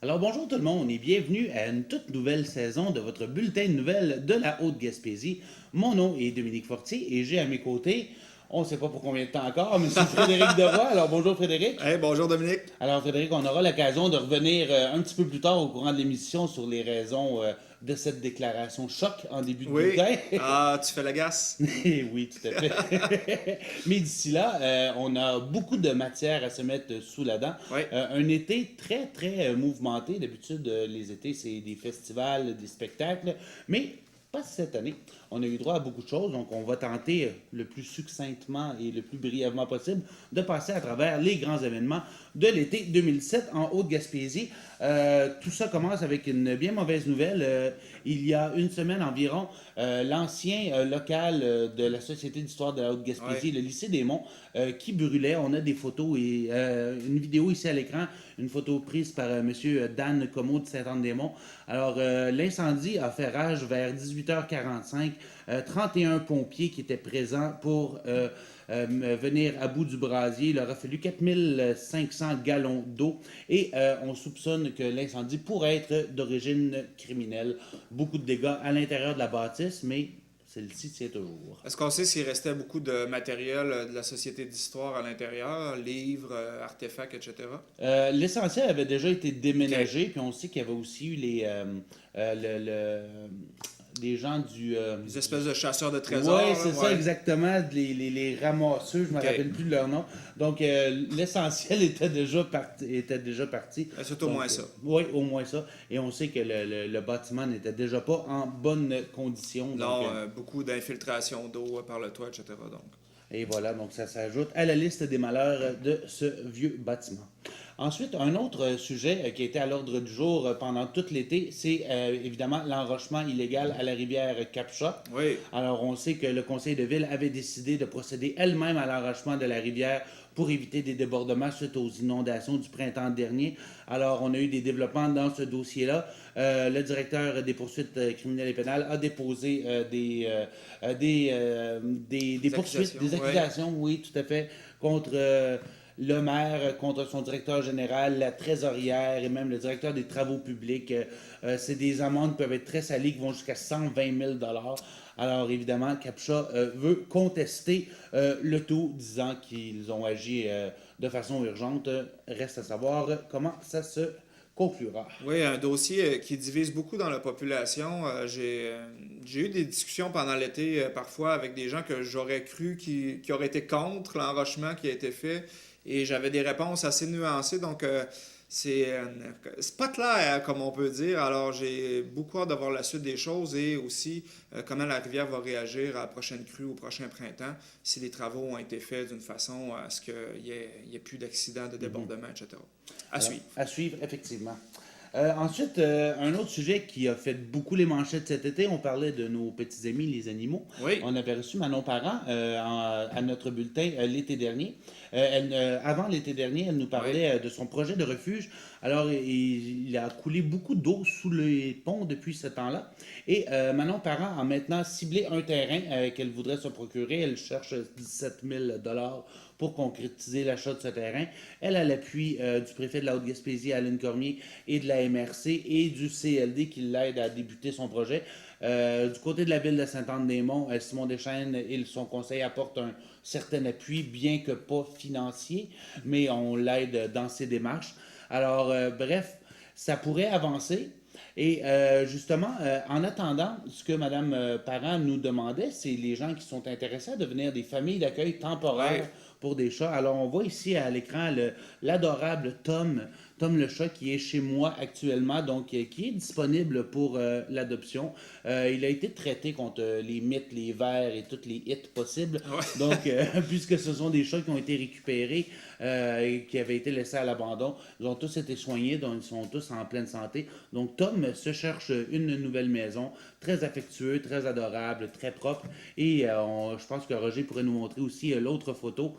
Alors bonjour tout le monde et bienvenue à une toute nouvelle saison de votre bulletin de nouvelles de la Haute-Gaspésie. Mon nom est Dominique Fortier et j'ai à mes côtés, on ne sait pas pour combien de temps encore, M. Frédéric Deroy. Alors bonjour Frédéric. Hey, bonjour Dominique. Alors Frédéric, on aura l'occasion de revenir un petit peu plus tard au courant de l'émission sur les raisons de cette déclaration choc en début de Oui. bulletin. Ah, tu fais la gasse? Oui, tout à fait. Mais d'ici là, on a beaucoup de matière à se mettre sous la dent. Oui. Un été très, très mouvementé. D'habitude, les étés, c'est des festivals, des spectacles. Mais pas cette année. On a eu droit à beaucoup de choses, donc on va tenter le plus succinctement et le plus brièvement possible de passer à travers les grands événements de l'été 2007 en Haute-Gaspésie. Tout ça commence avec une bien mauvaise nouvelle. Il y a une semaine environ, l'ancien local de la Société d'histoire de la Haute-Gaspésie, Oui. le lycée des Monts, qui brûlait. On a des photos et une vidéo ici à l'écran, une photo prise par M. Dan Comeau de Saint-Anne-des-Monts. Alors, l'incendie a fait rage vers 18h45. 31 pompiers qui étaient présents pour venir à bout du brasier. Il aura fallu 4500 gallons d'eau et on soupçonne que l'incendie pourrait être d'origine criminelle. Beaucoup de dégâts à l'intérieur de la bâtisse, mais celle-ci tient toujours. Est-ce qu'on sait s'il restait beaucoup de matériel de la Société d'histoire à l'intérieur, livres, artefacts, etc.? L'essentiel avait déjà été OK. déménagé, puis on sait qu'il y avait aussi eu des gens Des espèces de chasseurs de Oui, trésors, là? c'est ça Ouais. exactement, les ramasseux, je me OK. rappelle plus de leur nom. Donc, l'essentiel était déjà parti. C'est au Donc, moins ça. oui, au moins ça. Et on sait que le bâtiment n'était déjà pas en bonne condition. Donc, Non, beaucoup d'infiltration d'eau par le toit, etc. Donc. et voilà, donc ça s'ajoute à la liste des malheurs de ce vieux bâtiment. Ensuite, un autre sujet qui a été à l'ordre du jour pendant tout l'été, c'est évidemment l'enrochement illégal à la rivière Capcha. Oui. Alors, on sait que le conseil de ville avait décidé de procéder elle-même à l'enrochement de la rivière pour éviter des débordements suite aux inondations du printemps dernier. Alors, on a eu des développements dans ce dossier-là. Le directeur des poursuites criminelles et pénales a déposé des Des poursuites, accusations. des Oui. accusations, oui, tout à fait, contre le maire, contre son directeur général, la trésorière et même le directeur des travaux publics. C'est des amendes qui peuvent être très salées, qui vont jusqu'à 120 000 dollars. Alors évidemment, Captcha veut contester le tout, disant qu'ils ont agi de façon urgente. Reste à savoir comment ça se conclura. Oui, un dossier qui divise beaucoup dans la population. J'ai eu des discussions pendant l'été, parfois, avec des gens que j'aurais cru qui auraient été contre l'enrochement qui a été fait. Et j'avais des réponses assez nuancées. Donc, c'est pas clair, comme on peut dire. Alors, j'ai beaucoup hâte de voir la suite des choses et aussi comment la rivière va réagir à la prochaine crue, au prochain printemps, si les travaux ont été faits d'une façon à ce qu'il y ait plus d'accidents, de débordements, etc. À Alors, suivre. à suivre, effectivement. Ensuite, un autre sujet qui a fait beaucoup les manchettes cet été, on parlait de nos petits amis, les animaux. Oui. On avait reçu Manon Parent à notre bulletin l'été dernier. Avant l'été dernier, elle nous Oui. parlait de son projet de refuge. Alors, il a coulé beaucoup d'eau sous les ponts depuis ce temps-là. Et Manon Parent a maintenant ciblé un terrain qu'elle voudrait se procurer. Elle cherche 17 000 pour concrétiser l'achat de ce terrain. Elle a l'appui du préfet de la Haute-Gaspésie, Aline Cormier, et de la MRC et du CLD qui l'aide à débuter son projet. Du côté de la ville de Sainte-Anne-des-Monts, Simon Deschênes et son conseil apportent un certain appui, bien que pas financier, mais on l'aide dans ses démarches. Alors, bref, ça pourrait avancer. Et justement, en attendant, ce que Mme Parent nous demandait, c'est les gens qui sont intéressés à devenir des familles d'accueil Oui. temporaires pour des chats. Alors, on voit ici à l'écran l'adorable Tom le chat qui est chez moi actuellement, donc qui est disponible pour l'adoption. Il a été traité contre les mythes, les vers et toutes les hits possibles. Ouais. Donc, puisque ce sont des chats qui ont été récupérés et qui avaient été laissés à l'abandon, ils ont tous été soignés, donc ils sont tous en pleine santé. Donc, Tom se cherche une nouvelle maison, très affectueux, très adorable, très propre. Et je pense que Roger pourrait nous montrer aussi l'autre photo.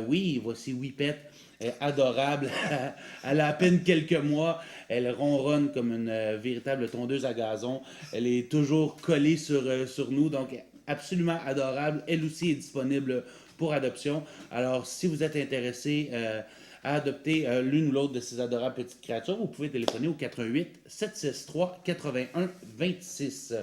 Oui, voici Whippet adorable. Elle a à peine quelques mois. Elle ronronne comme une véritable tondeuse à gazon. Elle est toujours collée sur nous. Donc, absolument adorable. Elle aussi est disponible pour adoption. Alors, si vous êtes intéressé à adopter l'une ou l'autre de ces adorables petites créatures, vous pouvez téléphoner au 418-763-8126.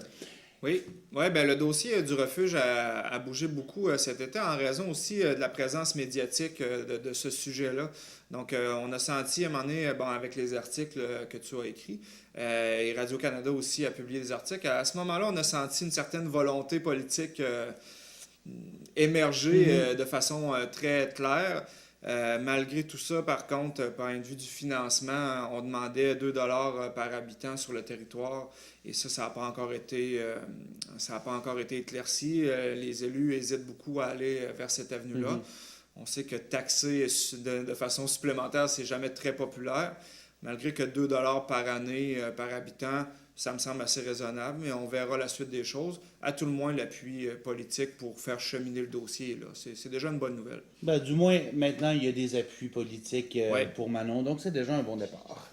Oui, ouais, ben, le dossier du refuge a bougé beaucoup cet été en raison aussi de la présence médiatique de ce sujet-là. Donc, on a senti à un moment donné, bon, avec les articles que tu as écrits, et Radio-Canada aussi a publié des articles, à ce moment-là, on a senti une certaine volonté politique émerger de façon très claire. Malgré tout ça, par contre, point de vue du financement, on demandait 2 dollars par habitant sur le territoire et ça n'a pas encore été, ça n'a pas encore été éclairci. Les élus hésitent beaucoup à aller vers cette avenue-là. On sait que taxer de façon supplémentaire, c'est jamais très populaire. Malgré que 2 dollars par année par habitant, ça me semble assez raisonnable, mais on verra la suite des choses. À tout le moins, l'appui politique pour faire cheminer le dossier, là. C'est déjà une bonne nouvelle. Ben, du moins, maintenant, il y a des appuis politiques Ouais. pour Manon, donc c'est déjà un bon départ.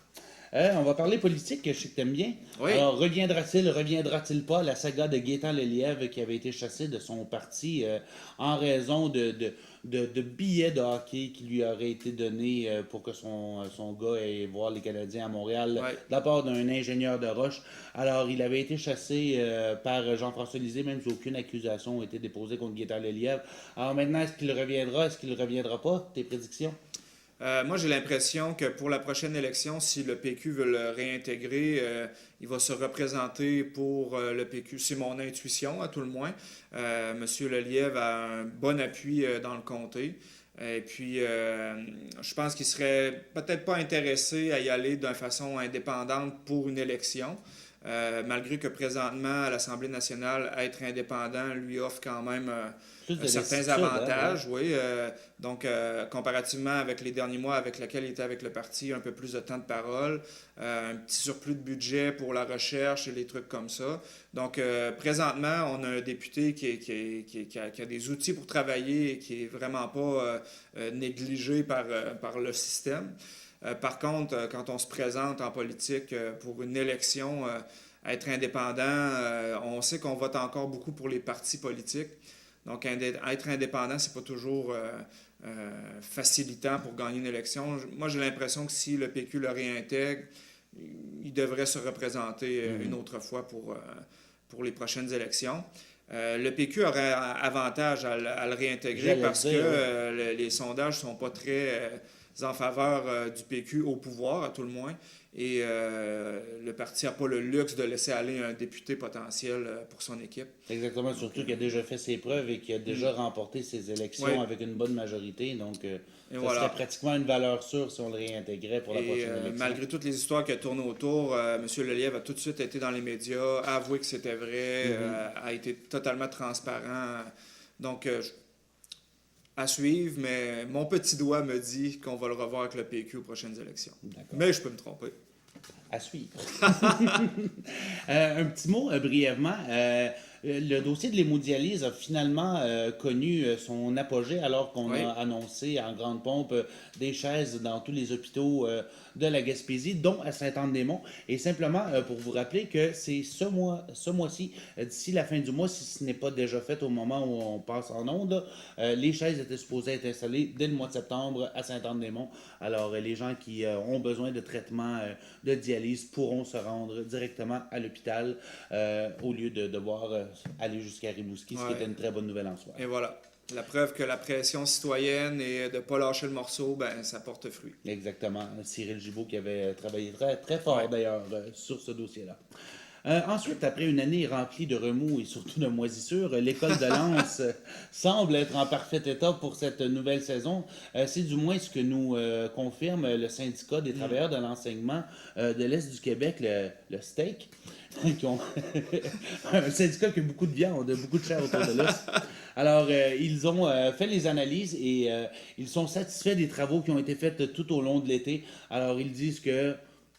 On va parler politique, que je sais que t'aimes bien. Oui. Alors, reviendra-t-il pas la saga de Gaétan Lelièvre qui avait été chassé de son parti en raison de billets de hockey qui lui auraient été donnés pour que son gars aille voir les Canadiens à Montréal Ouais. de la part d'un ingénieur de roche. Alors, il avait été chassé par Jean-François Lisée, même si aucune accusation n'a été déposée contre Gaétan Lelièvre. Alors maintenant, est-ce qu'il reviendra? Est-ce qu'il ne reviendra pas? Tes prédictions? Moi, j'ai l'impression que pour la prochaine élection, si le PQ veut le réintégrer, il va se représenter pour le PQ. C'est mon intuition, à tout le moins. Monsieur Lelièvre a un bon appui dans le comté. Et puis, je pense qu'il serait peut-être pas intéressé à y aller d'une façon indépendante pour une élection. Malgré que présentement, à l'Assemblée nationale, être indépendant lui offre quand même Plus de certains lassitude, avantages, hein, oui. Donc, comparativement avec les derniers mois avec lesquels il était avec le parti, un peu plus de temps de parole, un petit surplus de budget pour la recherche et les trucs comme ça. Donc, présentement, on a un député qui a des outils pour travailler et qui est vraiment pas négligé par le système. Par contre, quand on se présente en politique pour une élection, être indépendant, on sait qu'on vote encore beaucoup pour les partis politiques. Donc, être indépendant, c'est pas toujours facilitant pour gagner une élection. Moi, j'ai l'impression que si le PQ le réintègre, il devrait se représenter une autre fois pour les prochaines élections. Le PQ aurait avantage à le réintégrer J'allais parce le que dire, oui. les sondages sont pas très en faveur du PQ au pouvoir, à tout le moins. Et le parti n'a pas le luxe de laisser aller un député potentiel pour son équipe. Exactement, surtout qu'il a déjà fait ses preuves et qu'il a déjà remporté ses élections Oui. avec une bonne majorité. Donc, ça voilà. serait pratiquement une valeur sûre si on le réintégrait pour la Et prochaine élection. malgré toutes les histoires qui tournent autour, M. Lelièvre a tout de suite été dans les médias, a avoué que c'était vrai, a été totalement transparent. Donc, à suivre, mais mon petit doigt me dit qu'on va le revoir avec le PQ aux prochaines élections. D'accord. Mais je peux me tromper. À suivre. Un petit mot brièvement. Le dossier de l'hémodialyse a finalement connu son apogée alors qu'on Oui. a annoncé en grande pompe des chaises dans tous les hôpitaux de la Gaspésie, dont à Saint-Anne-des-Monts. Et simplement pour vous rappeler que c'est ce mois-ci, d'ici la fin du mois, si ce n'est pas déjà fait au moment où on passe en onde, les chaises étaient supposées être installées dès le mois de septembre à Saint-Anne-des-Monts. Alors les gens qui ont besoin de traitement de dialyse pourront se rendre directement à l'hôpital au lieu de devoir aller jusqu'à Rimouski, ce qui est une très bonne nouvelle en soi. Et voilà. La preuve que la pression citoyenne et de ne pas lâcher le morceau, ben, ça porte fruit. Exactement. Cyril Gibault qui avait travaillé très, très fort d'ailleurs sur ce dossier-là. Ensuite, après une année remplie de remous et surtout de moisissures, l'école de Lens semble être en parfait état pour cette nouvelle saison. C'est du moins ce que nous confirme le syndicat des travailleurs de l'enseignement de l'Est du Québec, le STEAK, qui ont un syndicat qui a beaucoup de viande, beaucoup de chair autour de l'os. Alors, ils ont fait les analyses et ils sont satisfaits des travaux qui ont été faits tout au long de l'été. Alors, ils disent que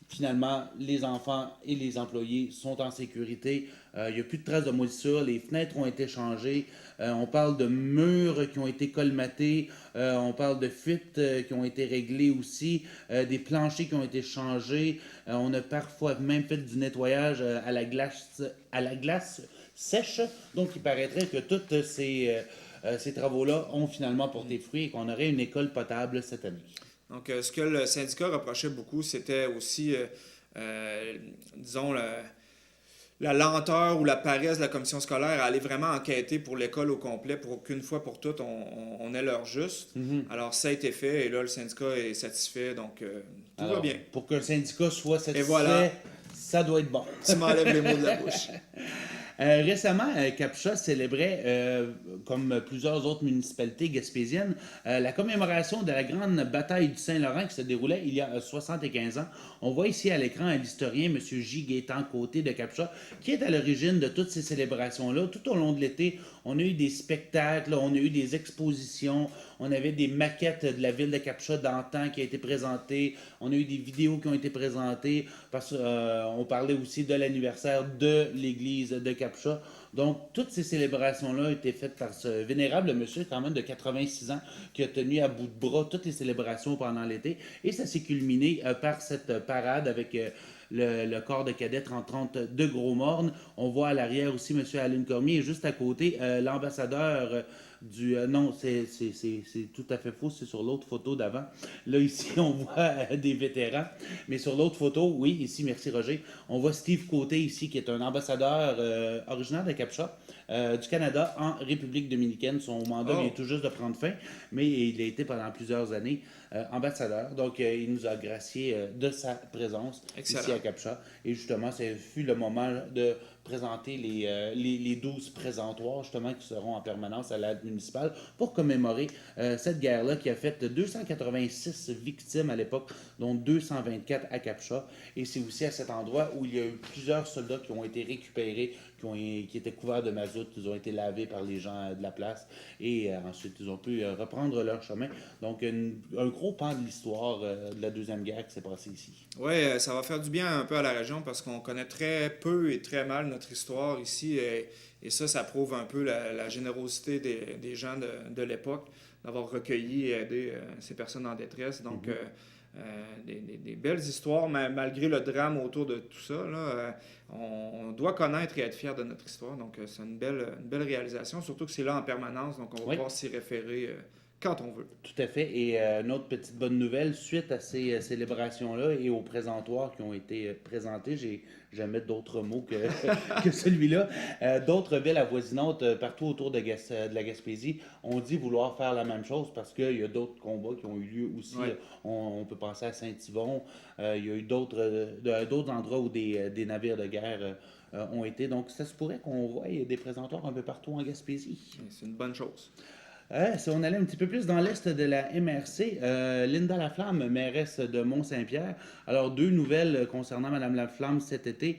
finalement, les enfants et les employés sont en sécurité. Il n'y a plus de traces de moisissure. Les fenêtres ont été changées. On parle de murs qui ont été colmatés. On parle de fuites qui ont été réglées aussi. Des planchers qui ont été changés. On a parfois même fait du nettoyage à la glace sèche. Donc, il paraîtrait que tous ces travaux-là ont finalement porté fruit et qu'on aurait une école potable cette année. Donc, ce que le syndicat reprochait beaucoup, c'était aussi, disons, la lenteur ou la paresse de la commission scolaire à aller vraiment enquêter pour l'école au complet pour qu'une fois pour toutes, on ait l'heure juste. Mhm. Alors, ça a été fait et là, le syndicat est satisfait, donc tout va Alors, bien. pour qu'un syndicat soit Et satisfait, voilà, ça doit être bon. tu m'enlèves les mots de la bouche. Récemment, Captcha célébrait, comme plusieurs autres municipalités gaspésiennes, la commémoration de la grande bataille du Saint-Laurent qui se déroulait il y a 75 ans. On voit ici à l'écran l'historien M. J. Gaétan Côté de Captcha, qui est à l'origine de toutes ces célébrations-là. Tout au long de l'été, on a eu des spectacles, on a eu des expositions, on avait des maquettes de la ville de Captcha d'antan qui a été présentée, on a eu des vidéos qui ont été présentées, parce qu'on parlait aussi de l'anniversaire de l'église de Captcha. Donc, toutes ces célébrations-là ont été faites par ce vénérable monsieur, quand même de 86 ans, qui a tenu à bout de bras toutes les célébrations pendant l'été. Et ça s'est culminé par cette parade avec le corps de cadet 3030 de Gros-Morne. On voit à l'arrière aussi M. Alain Cormier et juste à côté l'ambassadeur du... non, c'est tout à fait faux, c'est sur l'autre photo d'avant. Là, ici, on voit des vétérans. Mais sur l'autre photo, oui, ici, merci Roger, on voit Steve Côté ici, qui est un ambassadeur originaire de Captcha, du Canada en République dominicaine. Son mandat vient Oh, tout juste de prendre fin, mais il a été pendant plusieurs années ambassadeur. Donc, il nous a gracié de sa présence ici à excellent. Captcha. Et justement, ce fut le moment de présenter les 12 présentoirs, justement, qui seront en permanence à l'aide municipale pour commémorer cette guerre-là qui a fait 286 victimes à l'époque, dont 224 à Captcha. Et c'est aussi à cet endroit où il y a eu plusieurs soldats qui ont été récupérés, qui étaient couverts de mazout, ils ont été lavés par les gens de la place et ensuite ils ont pu reprendre leur chemin. Donc un gros pan de l'histoire de la Deuxième Guerre qui s'est passée ici. Oui, ça va faire du bien un peu à la région parce qu'on connaît très peu et très mal notre histoire ici et ça prouve un peu la générosité des gens de l'époque d'avoir recueilli et aidé ces personnes en détresse. Donc, Mhm. des belles histoires, malgré le drame autour de tout ça. Là, on doit connaître et être fier de notre histoire. Donc, c'est une belle réalisation, surtout que c'est là en permanence. Donc, on va Oui, pouvoir s'y référer quand on veut. tout à fait. Et une autre petite bonne nouvelle, suite à ces célébrations-là et aux présentoirs qui ont été présentés, j'ai jamais d'autres mots que celui-là. D'autres villes avoisinantes partout autour de la Gaspésie ont dit vouloir faire la même chose parce qu'il y a d'autres combats qui ont eu lieu aussi. Ouais, On peut penser à Saint-Yvon. Il y a eu d'autres endroits où des navires de guerre ont été. Donc, ça se pourrait qu'on voie des présentoirs un peu partout en Gaspésie. c'est une bonne chose. Si on allait un petit peu plus dans l'est de la MRC, Linda Laflamme, mairesse de Mont-Saint-Pierre. Alors, deux nouvelles concernant Mme Laflamme cet été.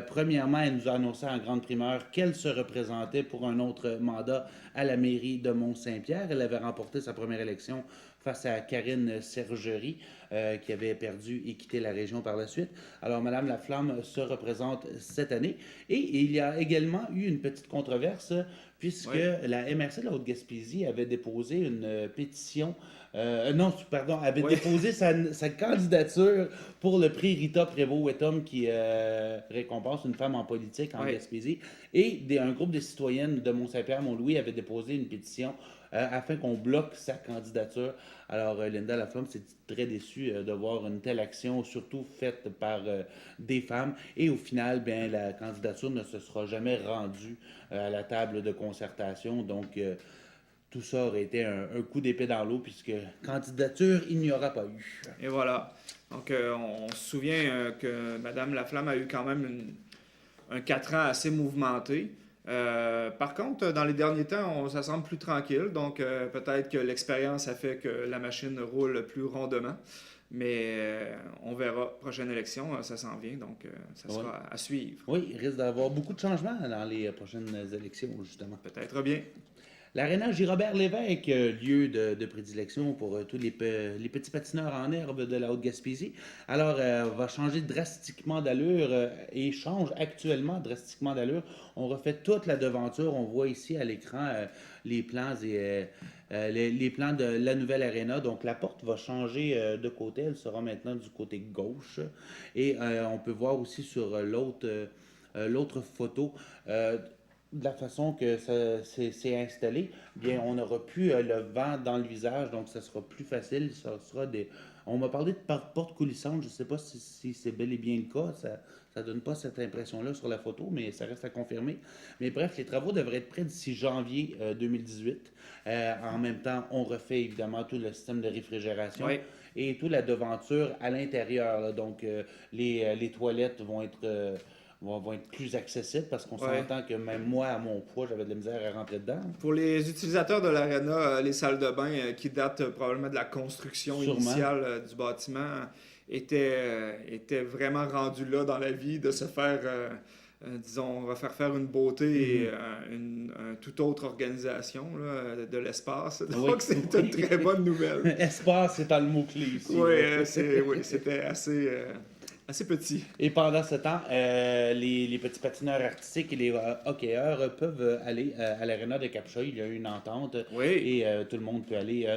Premièrement, elle nous a annoncé en grande primeur qu'elle se représentait pour un autre mandat à la mairie de Mont-Saint-Pierre. Elle avait remporté sa première élection face à Karine Sergerie, qui avait perdu et quitté la région par la suite. Alors, Mme Laflamme se représente cette année. Et il y a également eu une petite controverse puisque Oui, la MRC de la Haute-Gaspésie avait déposé une pétition, non, pardon, avait oui, déposé sa candidature pour le prix Rita Prévost-Wetham qui récompense une femme en politique en oui. Gaspésie. Et un groupe de citoyennes de Mont-Saint-Pierre, Mont-Louis, avait déposé une pétition afin qu'on bloque sa candidature. Alors, Linda Laflamme s'est très déçue de voir une telle action, surtout faite par des femmes. Et au final, bien, la candidature ne se sera jamais rendue à la table de concertation. Donc, tout ça aurait été un coup d'épée dans l'eau, puisque candidature, il n'y aura pas eu. Et voilà. Donc, on se souvient que Mme Laflamme a eu quand même un 4 ans assez mouvementé. Par contre, dans les derniers temps, ça semble plus tranquille. Donc, peut-être que l'expérience a fait que la machine roule plus rondement. Mais on verra. Prochaine élection, ça s'en vient. Donc, ça Oui, sera à suivre. oui, il risque d'avoir beaucoup de changements dans les prochaines élections, justement. Peut-être bien. L'aréna Girobert-Lévesque, lieu de prédilection pour tous les petits patineurs en herbe de la Haute-Gaspésie, alors va changer drastiquement d'allure et change actuellement drastiquement d'allure. On refait toute la devanture. On voit ici à l'écran les plans les plans de la nouvelle aréna. Donc la porte va changer de côté. Elle sera maintenant du côté gauche. Et on peut voir aussi sur l'autre photo. de la façon que c'est installé, bien, on n'aura plus le vent dans le visage, donc ça sera plus facile. Ça sera des... On m'a parlé de porte coulissante, je ne sais pas si c'est bel et bien le cas, ça donne pas cette impression-là sur la photo, mais ça reste à confirmer. Mais bref, les travaux devraient être prêts d'ici janvier 2018. En même temps, on refait évidemment tout le système de réfrigération Oui. et toute la devanture à l'intérieur, là. Donc, les toilettes vont être plus accessibles parce qu'on Ouais. s'entend que même moi, à mon poids, j'avais de la misère à rentrer dedans. Pour les utilisateurs de l'aréna, les salles de bain qui datent probablement de la construction Sûrement. initiale du bâtiment étaient vraiment rendus là dans la vie de se faire, disons, refaire faire une beauté et Mhm. une toute autre organisation là, de l'espace. Oui, Donc, c'est une oui. très bonne nouvelle. Espace, c'est dans le mot-clé ici, Oui, là. oui, c'était assez petit. Et pendant ce temps, les petits patineurs artistiques et les hockeyeurs peuvent aller à l'aréna de Capcha. Il y a une entente Oui, et tout le monde peut aller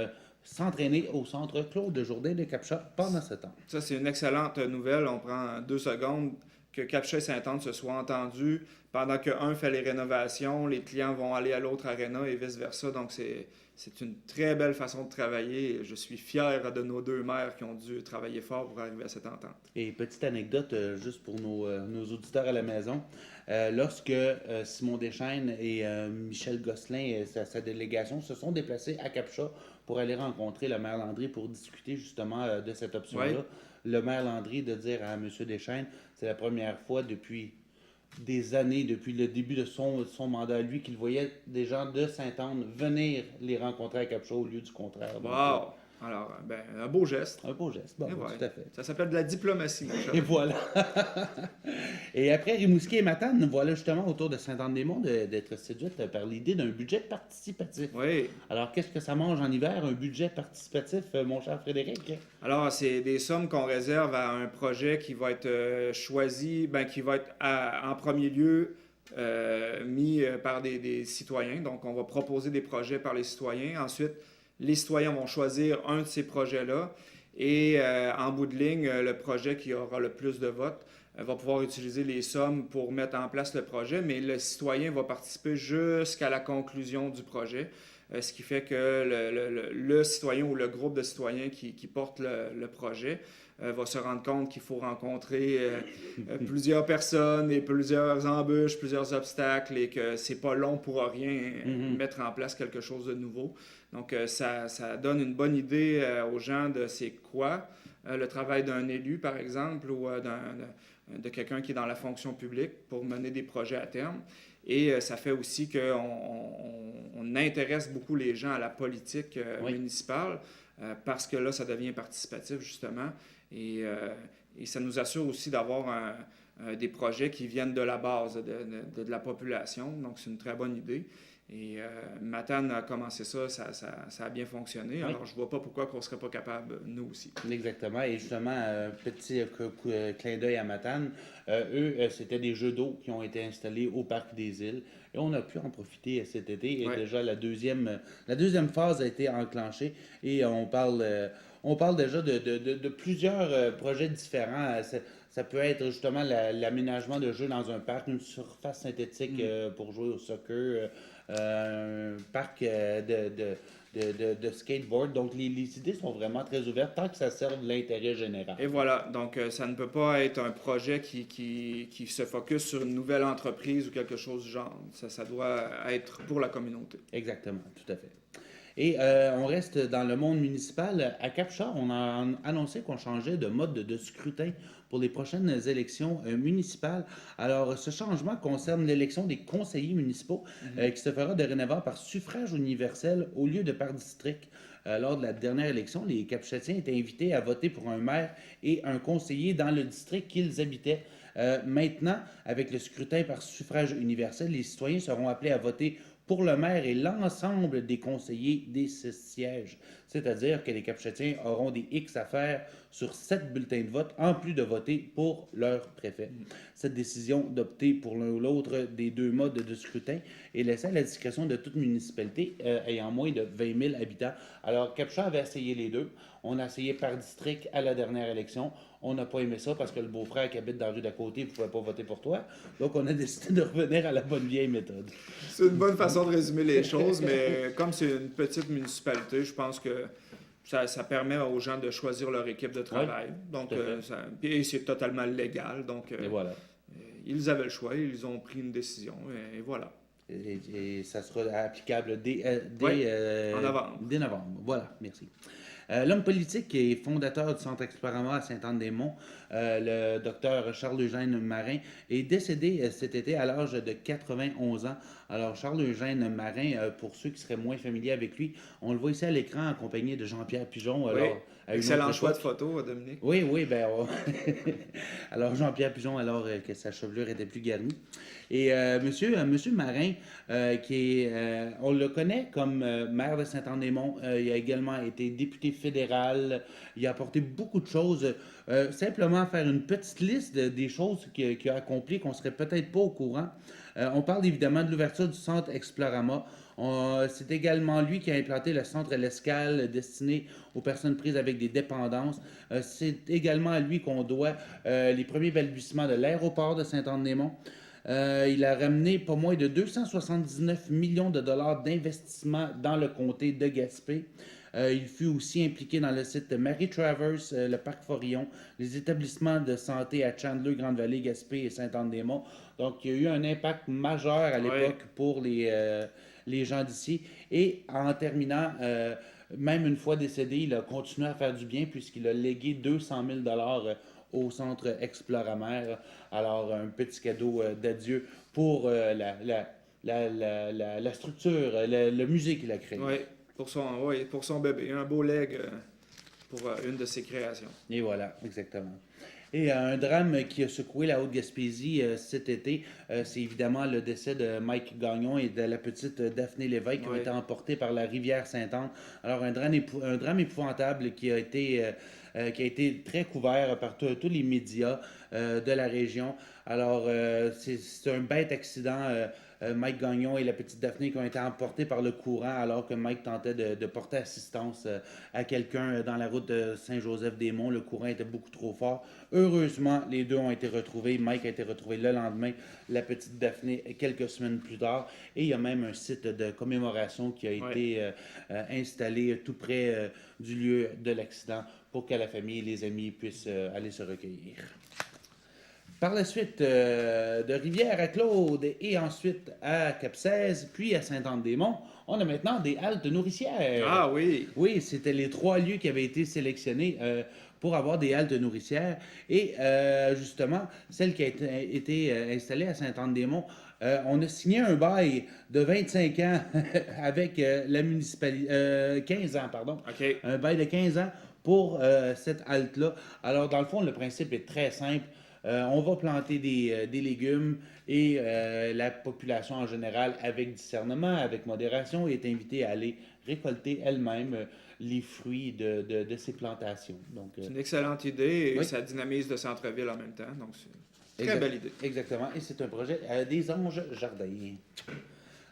s'entraîner au centre Claude Jourdain de Capcha pendant ce temps. ça, c'est une excellente nouvelle. On prend 2 secondes que Capcha et Saint-Anne se soient entendus. Pendant qu'un fait les rénovations, les clients vont aller à l'autre aréna et vice-versa. Donc, c'est une très belle façon de travailler. Je suis fier de nos deux maires qui ont dû travailler fort pour arriver à cette entente. Et petite anecdote, juste pour nos auditeurs à la maison, lorsque Simon Deschaines et Michel Gosselin et sa délégation se sont déplacés à Capcha pour aller rencontrer le maire Landry pour discuter justement de cette Oui, option-là, le maire Landry de dire à M. Deschaines, c'est la première fois depuis des années, depuis le début de son mandat, lui, qu'il voyait des gens de Sainte-Anne venir les rencontrer à Capcha au lieu du contraire. Donc, wow! Alors, ben, un beau geste. un beau geste. Bon, Et ben, ouais. tout à fait. Ça s'appelle de la diplomatie, mon cher Et ami. voilà. Et après Rimouski et Matane, nous voilà justement autour de Saint-Anne-des-Monts d'être séduite par l'idée d'un budget participatif. Oui. Alors, qu'est-ce que ça mange en hiver, un budget participatif, mon cher Frédéric? Alors, c'est des sommes qu'on réserve à un projet qui va être choisi, ben, qui va être en premier lieu mis par des citoyens. Donc, on va proposer des projets par les citoyens. Ensuite, les citoyens vont choisir un de ces projets-là. Et en bout de ligne, le projet qui aura le plus de votes va pouvoir utiliser les sommes pour mettre en place le projet, mais le citoyen va participer jusqu'à la conclusion du projet. Ce qui fait que le citoyen ou le groupe de citoyens qui porte le projet va se rendre compte qu'il faut rencontrer plusieurs personnes et plusieurs embûches, plusieurs obstacles et que c'est pas long pour rien Mhm. mettre en place quelque chose de nouveau. Donc ça donne une bonne idée aux gens de c'est quoi le travail d'un élu, par exemple, ou de quelqu'un qui est dans la fonction publique pour mener des projets à terme. Et ça fait aussi qu'on intéresse beaucoup les gens à la politique Oui, municipale parce que là, ça devient participatif, justement. Et, euh, et ça nous assure aussi d'avoir des projets qui viennent de la base, de la population. Donc, c'est une très bonne idée. Et Matane a commencé ça a bien fonctionné. oui, Alors, je vois pas pourquoi on ne serait pas capable, nous aussi. exactement. Et justement, petit clin d'œil à Matane, eux, c'était des jeux d'eau qui ont été installés au Parc des Îles. Et on a pu en profiter cet été. Et Ouais. déjà, la deuxième phase a été enclenchée. Et on parle déjà de plusieurs projets différents. Ça peut être justement l'aménagement de jeux dans un parc, une surface synthétique Mm. pour jouer au soccer, un parc de skateboard. Donc, les idées sont vraiment très ouvertes tant que ça serve l'intérêt général. Et voilà, donc ça ne peut pas être un projet qui se focus sur une nouvelle entreprise ou quelque chose du genre. Ça doit être pour la communauté. Exactement, tout à fait. Et on reste dans le monde municipal. À Capcha, on a annoncé qu'on changeait de mode de scrutin pour les prochaines élections municipales. Alors, ce changement concerne l'élection des conseillers municipaux Mhm. qui se fera dorénavant par suffrage universel au lieu de par district. Lors de la dernière élection, les Capchatiens étaient invités à voter pour un maire et un conseiller dans le district qu'ils habitaient. Maintenant, avec le scrutin par suffrage universel, les citoyens seront appelés à voter pour le maire et l'ensemble des conseillers des 6 sièges. C'est-à-dire que les Capchatiens auront des X à faire sur 7 bulletins de vote, en plus de voter pour leur préfet. Cette décision d'opter pour l'un ou l'autre des deux modes de scrutin est laissée à la discrétion de toute municipalité ayant moins de 20 000 habitants. Alors, Capcha avait essayé les deux. On a essayé par district à la dernière élection. On n'a pas aimé ça parce que le beau-frère qui habite dans la rue d'à côté ne pouvait pas voter pour toi. Donc, on a décidé de revenir à la bonne vieille méthode. C'est une bonne façon de résumer les choses, mais comme c'est une petite municipalité, je pense que ça permet aux gens de choisir leur équipe de travail. Donc, et c'est totalement légal. Donc, Et voilà. ils avaient le choix, ils ont pris une décision, et voilà. Et ça sera applicable En novembre. Dès novembre. Voilà, merci. L'homme politique et fondateur du Centre Explorama à Sainte-Anne-des-Monts, le docteur Charles-Eugène Marin, est décédé cet été à l'âge de 91 ans. Alors, Charles-Eugène Marin, pour ceux qui seraient moins familiers avec lui, on le voit ici à l'écran accompagné de Jean-Pierre Pigeon. Oui. Alors, Excellent choix de photo, Dominique. Oui, alors Jean-Pierre Pigeon, alors que sa chevelure était plus garnie. Et monsieur Marin, on le connaît comme maire de Saint-Anne-des-Monts. Il a également été député fédéral. Il a apporté beaucoup de choses. Simplement faire une petite liste des choses qu'il a accomplies qu'on ne serait peut-être pas au courant. On parle évidemment de l'ouverture du centre Explorama. C'est également lui qui a implanté le centre L'Escale destiné aux personnes prises avec des dépendances. C'est également à lui qu'on doit les premiers balbutiements de l'aéroport de Saint-Anne-des-Monts. Il a ramené pas moins de 279 millions de dollars d'investissement dans le comté de Gaspé. Il fut aussi impliqué dans le site Mary Travers, le parc Forillon, les établissements de santé à Chandler, Grande-Vallée, Gaspé et Sainte-Anne-des-Monts. Donc, il y a eu un impact majeur à l'époque pour les gens d'ici. Et en terminant, même une fois décédé, il a continué à faire du bien puisqu'il a légué 200 000 au centre Exploramer. Alors, un petit cadeau d'adieu pour la structure, le musée qu'il a créé. Oui, pour son bébé. Un beau leg pour une de ses créations. Et voilà, exactement. Et un drame qui a secoué la Haute-Gaspésie cet été, c'est évidemment le décès de Mike Gagnon et de la petite Daphné Lévesque qui ont été emportés par la rivière Sainte-Anne. Alors, un drame épouvantable qui a été très couvert par tous les médias de la région. Alors, c'est un bête accident. Mike Gagnon et la petite Daphné qui ont été emportés par le courant alors que Mike tentait de porter assistance à quelqu'un dans la route de Saint-Joseph-des-Monts. Le courant était beaucoup trop fort. Heureusement, les deux ont été retrouvés. Mike a été retrouvé le lendemain, la petite Daphné quelques semaines plus tard. Et il y a même un site de commémoration qui a été installé tout près du lieu de l'accident pour que la famille et les amis puissent aller se recueillir. Par la suite, de Rivière-à-Claude et ensuite à Cap-16, puis à Sainte-Anne-des-Monts, on a maintenant des haltes nourricières. Ah oui! Oui, c'était les 3 lieux qui avaient été sélectionnés pour avoir des haltes nourricières. Et justement, celle qui a été installée à Sainte-Anne-des-Monts, on a signé un bail de 25 ans avec la municipalité, 15 ans, pardon. OK. Un bail de 15 ans pour cette halte-là. Alors, dans le fond, le principe est très simple. On va planter des légumes et la population en général, avec discernement, avec modération, est invitée à aller récolter elle-même les fruits de ces plantations. Donc, c'est une excellente idée et oui. ça dynamise le centre-ville en même temps. Donc, c'est une très belle idée. Exactement. Et c'est un projet des Anges Jardins.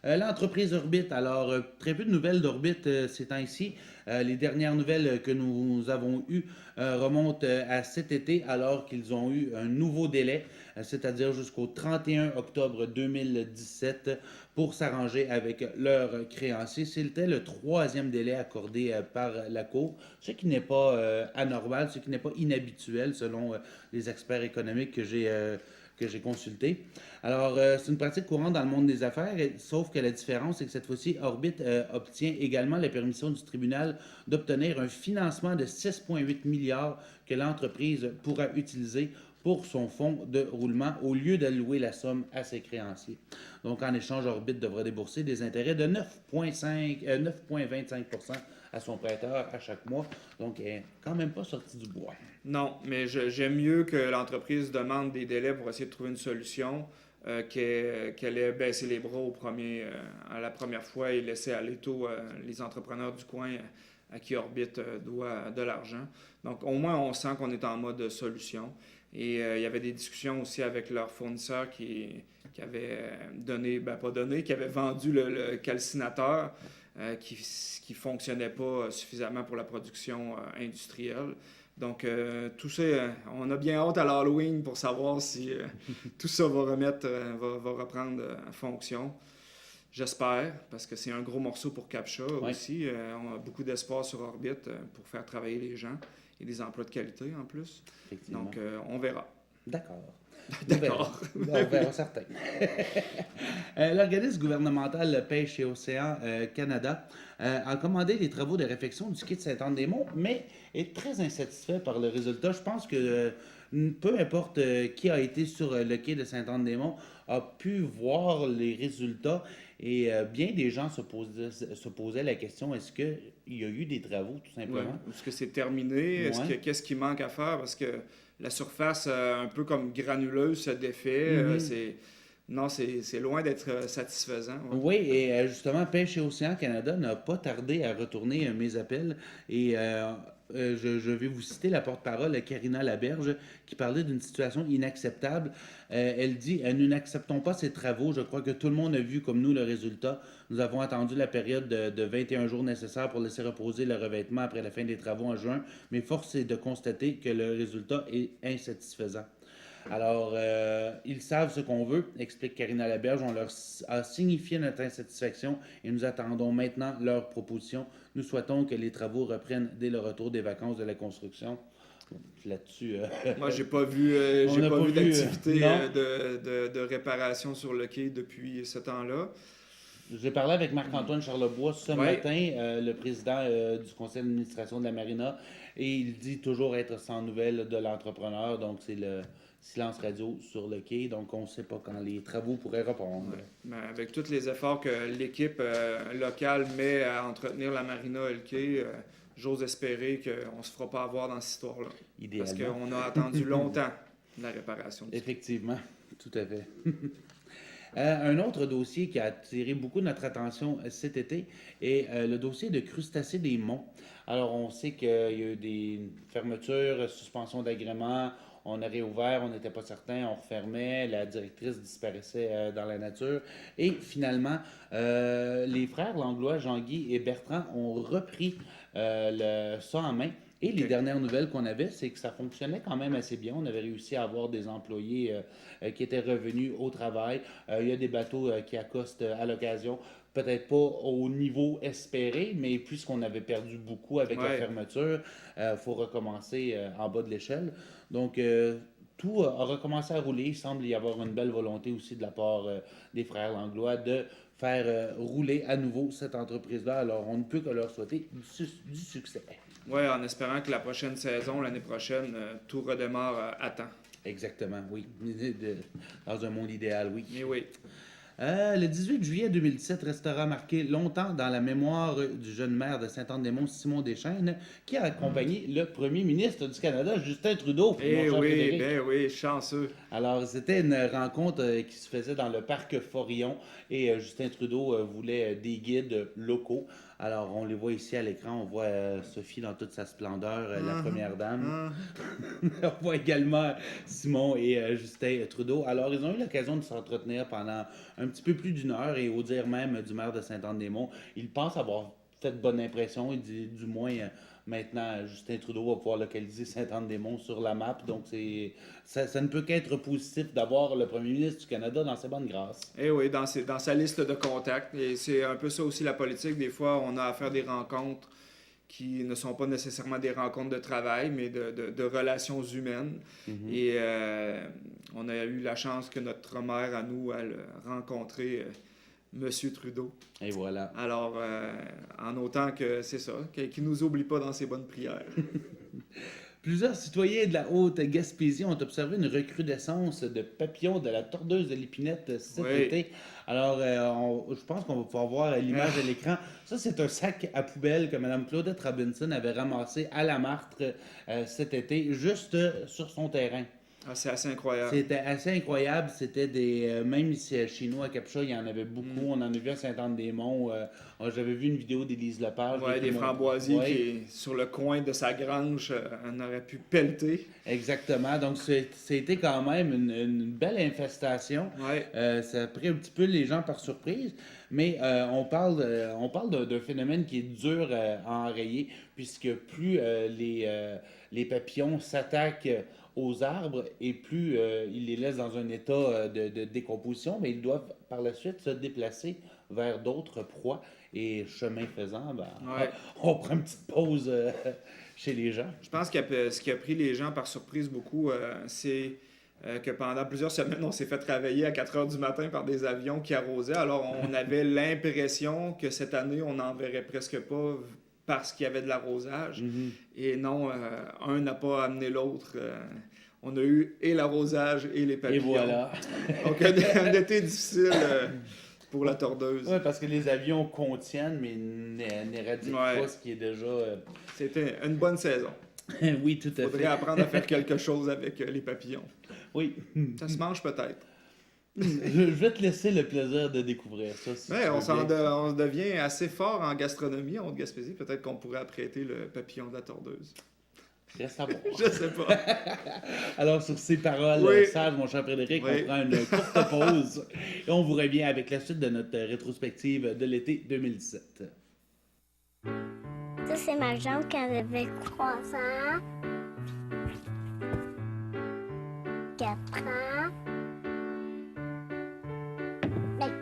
L'entreprise Orbit, alors très peu de nouvelles d'Orbit ces temps-ci. Les dernières nouvelles que nous avons eues remontent à cet été alors qu'ils ont eu un nouveau délai, c'est-à-dire jusqu'au 31 octobre 2017 pour s'arranger avec leurs créanciers. C'était le 3e délai accordé par la Cour, ce qui n'est pas anormal, ce qui n'est pas inhabituel selon les experts économiques que j'ai consulté. Alors, c'est une pratique courante dans le monde des affaires, sauf que la différence, c'est que cette fois-ci, Orbit obtient également la permission du tribunal d'obtenir un financement de 6,8 milliards que l'entreprise pourra utiliser pour son fonds de roulement au lieu d'allouer la somme à ses créanciers. Donc, en échange, Orbit devra débourser des intérêts de 9,25% à son prêteur à chaque mois. Donc, elle n'est quand même pas sortie du bois. Non, mais j'aime mieux que l'entreprise demande des délais pour essayer de trouver une solution qu'elle ait baissé les bras à la première fois et laisser aller tous les entrepreneurs du coin à qui Orbit doit de l'argent. Donc, au moins, on sent qu'on est en mode solution. Et il y avait des discussions aussi avec leurs fournisseurs qui avaient donné, ben pas donné, qui avaient vendu le calcinateur qui ne fonctionnait pas suffisamment pour la production industrielle. Donc, tout ça, on a bien hâte à l'Halloween pour savoir si tout ça va reprendre en fonction. J'espère, parce que c'est un gros morceau pour Captcha Ouais, aussi. On a beaucoup d'espoir sur Orbit pour faire travailler les gens et des emplois de qualité en plus. effectivement. Donc, on verra. D'accord. Nous verrons. D'accord. On verra certain. L'organisme gouvernemental Pêche et Océan Canada a commandé les travaux de réfection du quai de Saint-Anne-des-Monts, mais est très insatisfait par le résultat. Je pense que peu importe qui a été sur le quai de Saint-Anne-des-Monts a pu voir les résultats et bien des gens se posaient la question, est-ce qu'il y a eu des travaux tout Ouais. simplement? Est-ce que c'est terminé? Ouais. Qu'est-ce qui manque à faire? Parce que la surface, un peu comme granuleuse, se défait. Mhm. Non, c'est loin d'être satisfaisant. Ouais. Oui, et justement, Pêche et Océan Canada n'a pas tardé à retourner mes appels. Et je vais vous citer la porte-parole, Karina Laberge, qui parlait d'une situation inacceptable. Elle dit Nous n'acceptons pas ces travaux. Je crois que tout le monde a vu comme nous le résultat. Nous avons attendu la période de 21 jours nécessaire pour laisser reposer le revêtement après la fin des travaux en juin, mais force est de constater que le résultat est insatisfaisant. Alors, ils savent ce qu'on veut, explique Karina Laberge. On leur a signifié notre insatisfaction et nous attendons maintenant leur proposition. Nous souhaitons que les travaux reprennent dès le retour des vacances de la construction. Là-dessus, Moi, on j'ai n'a pas pas vu vu. d'activité Non. de réparation sur le quai depuis ce temps-là. J'ai parlé avec Marc-Antoine Charlebois ce Oui, matin, le président du conseil d'administration de la Marina, et il dit toujours être sans nouvelles de l'entrepreneur. Donc, c'est le silence radio sur le quai. Donc, on ne sait pas quand les travaux pourraient reprendre. ouais. Ben, avec tous les efforts que l'équipe locale met à entretenir la marina et le quai, j'ose espérer qu'on ne se fera pas avoir dans cette histoire-là. Parce Idéalement. qu'on a attendu longtemps la réparation du quai. Effectivement, tout à fait. Un autre dossier qui a attiré beaucoup notre attention cet été est le dossier de crustacés des monts. Alors, on sait qu'il y a eu des fermetures, suspension d'agrément, on a réouvert, on n'était pas certain, on refermait, la directrice disparaissait dans la nature. Et finalement, les frères Langlois, Jean-Guy et Bertrand ont repris ça en main. Et les OK. dernières nouvelles qu'on avait, c'est que ça fonctionnait quand même assez bien. On avait réussi à avoir des employés qui étaient revenus au travail. Il y a des bateaux qui accostent à l'occasion. Peut-être pas au niveau espéré, mais puisqu'on avait perdu beaucoup avec la Ouais. fermeture, il faut recommencer en bas de l'échelle. Donc, tout a recommencé à rouler. Il semble y avoir une belle volonté aussi de la part des frères Langlois de faire rouler à nouveau cette entreprise-là. Alors, on ne peut que leur souhaiter du succès. Ouais, en espérant que la prochaine saison, l'année prochaine, tout redémarre à temps. Exactement, oui. Dans un monde idéal, oui. Mais oui. Le 18 juillet 2017 restera marqué longtemps dans la mémoire du jeune maire de Saint-Anne-des-Monts, Simon Deschênes, qui a accompagné le premier ministre du Canada, Justin Trudeau, mon Eh cher oui, Frédéric. ben oui, chanceux. Alors, c'était une rencontre qui se faisait dans le parc Forillon et Justin Trudeau voulait des guides locaux. Alors, on les voit ici à l'écran. On voit Sophie dans toute sa splendeur, la première dame. On voit également Simon et Justin Trudeau. Alors, ils ont eu l'occasion de s'entretenir pendant un petit peu plus d'une heure et au dire même du maire de Saint-Anne-des-Monts, il pense avoir fait bonne impression. Il dit du moins maintenant, Justin Trudeau va pouvoir localiser Saint-Anne-des-Monts sur la map. Donc, ça ne peut qu'être positif d'avoir le premier ministre du Canada dans ses bonnes grâces. Eh oui, dans sa liste de contacts. Et c'est un peu ça aussi la politique. Des fois, on a à faire des rencontres qui ne sont pas nécessairement des rencontres de travail, mais de relations humaines. Mhm. Et on a eu la chance que notre mère, à nous, elle rencontré Monsieur Trudeau. Et voilà. Alors, en autant que c'est ça, qu'il ne nous oublie pas dans ses bonnes prières. Plusieurs citoyens de la Haute-Gaspésie ont observé une recrudescence de papillons de la tordeuse de l'épinette cet Oui. été. Alors, je pense qu'on va pouvoir voir l'image à l'écran. Ça, c'est un sac à poubelle que Mme Claudette Robinson avait ramassé à la martre cet été, juste sur son terrain. Ah, c'est assez incroyable. C'était assez incroyable. C'était des. Même ici, chez nous, à Capcha, il y en avait beaucoup. Mm. On en a vu à Saint-Anne-des-Monts. J'avais vu une vidéo d'Élise Lepage. Ouais, des framboisiers Ouais, qui, sur le coin de sa grange, on aurait pu pelleter. exactement. Donc, c'était quand même une belle infestation. Ouais. Ça a pris un petit peu les gens par surprise. Mais on parle d'un phénomène qui est dur à enrayer, puisque plus les papillons s'attaquent aux arbres et plus ils les laissent dans un état de décomposition, mais ils doivent par la suite se déplacer vers d'autres proies. Et chemin faisant, ben, Ouais. on prend une petite pause chez les gens. Je pense que ce qui a pris les gens par surprise beaucoup, c'est que pendant plusieurs semaines, on s'est fait réveiller à 4 heures du matin par des avions qui arrosaient. Alors, on avait l'impression que cette année, on n'en verrait presque pas parce qu'il y avait de l'arrosage. Mhm. Et non, un n'a pas amené l'autre. On a eu et l'arrosage et les Et papillons. voilà. Donc, un été difficile pour la tordeuse. Oui, parce que les avions contiennent, mais n'éradiquent Ouais. pas ce qui est déjà. C'était une bonne saison. Oui, tout Il à faudrait fait. apprendre à faire quelque chose avec les papillons. Oui. Ça se mange peut-être. Je vais te laisser le plaisir de découvrir ça. Si Ouais, tu on, veux bien. on devient assez fort en gastronomie en Haute-Gaspésie. Peut-être qu'on pourrait apprêter le papillon de la tordeuse. Reste à voir. Je sais pas. Alors, sur ces paroles Oui. sages, mon cher Frédéric, Oui. on prend une courte pause et on vous revient avec la suite de notre rétrospective de l'été 2017. Ça, c'est ma jambe quand j'avais 3 ans, 4 ans. Ben,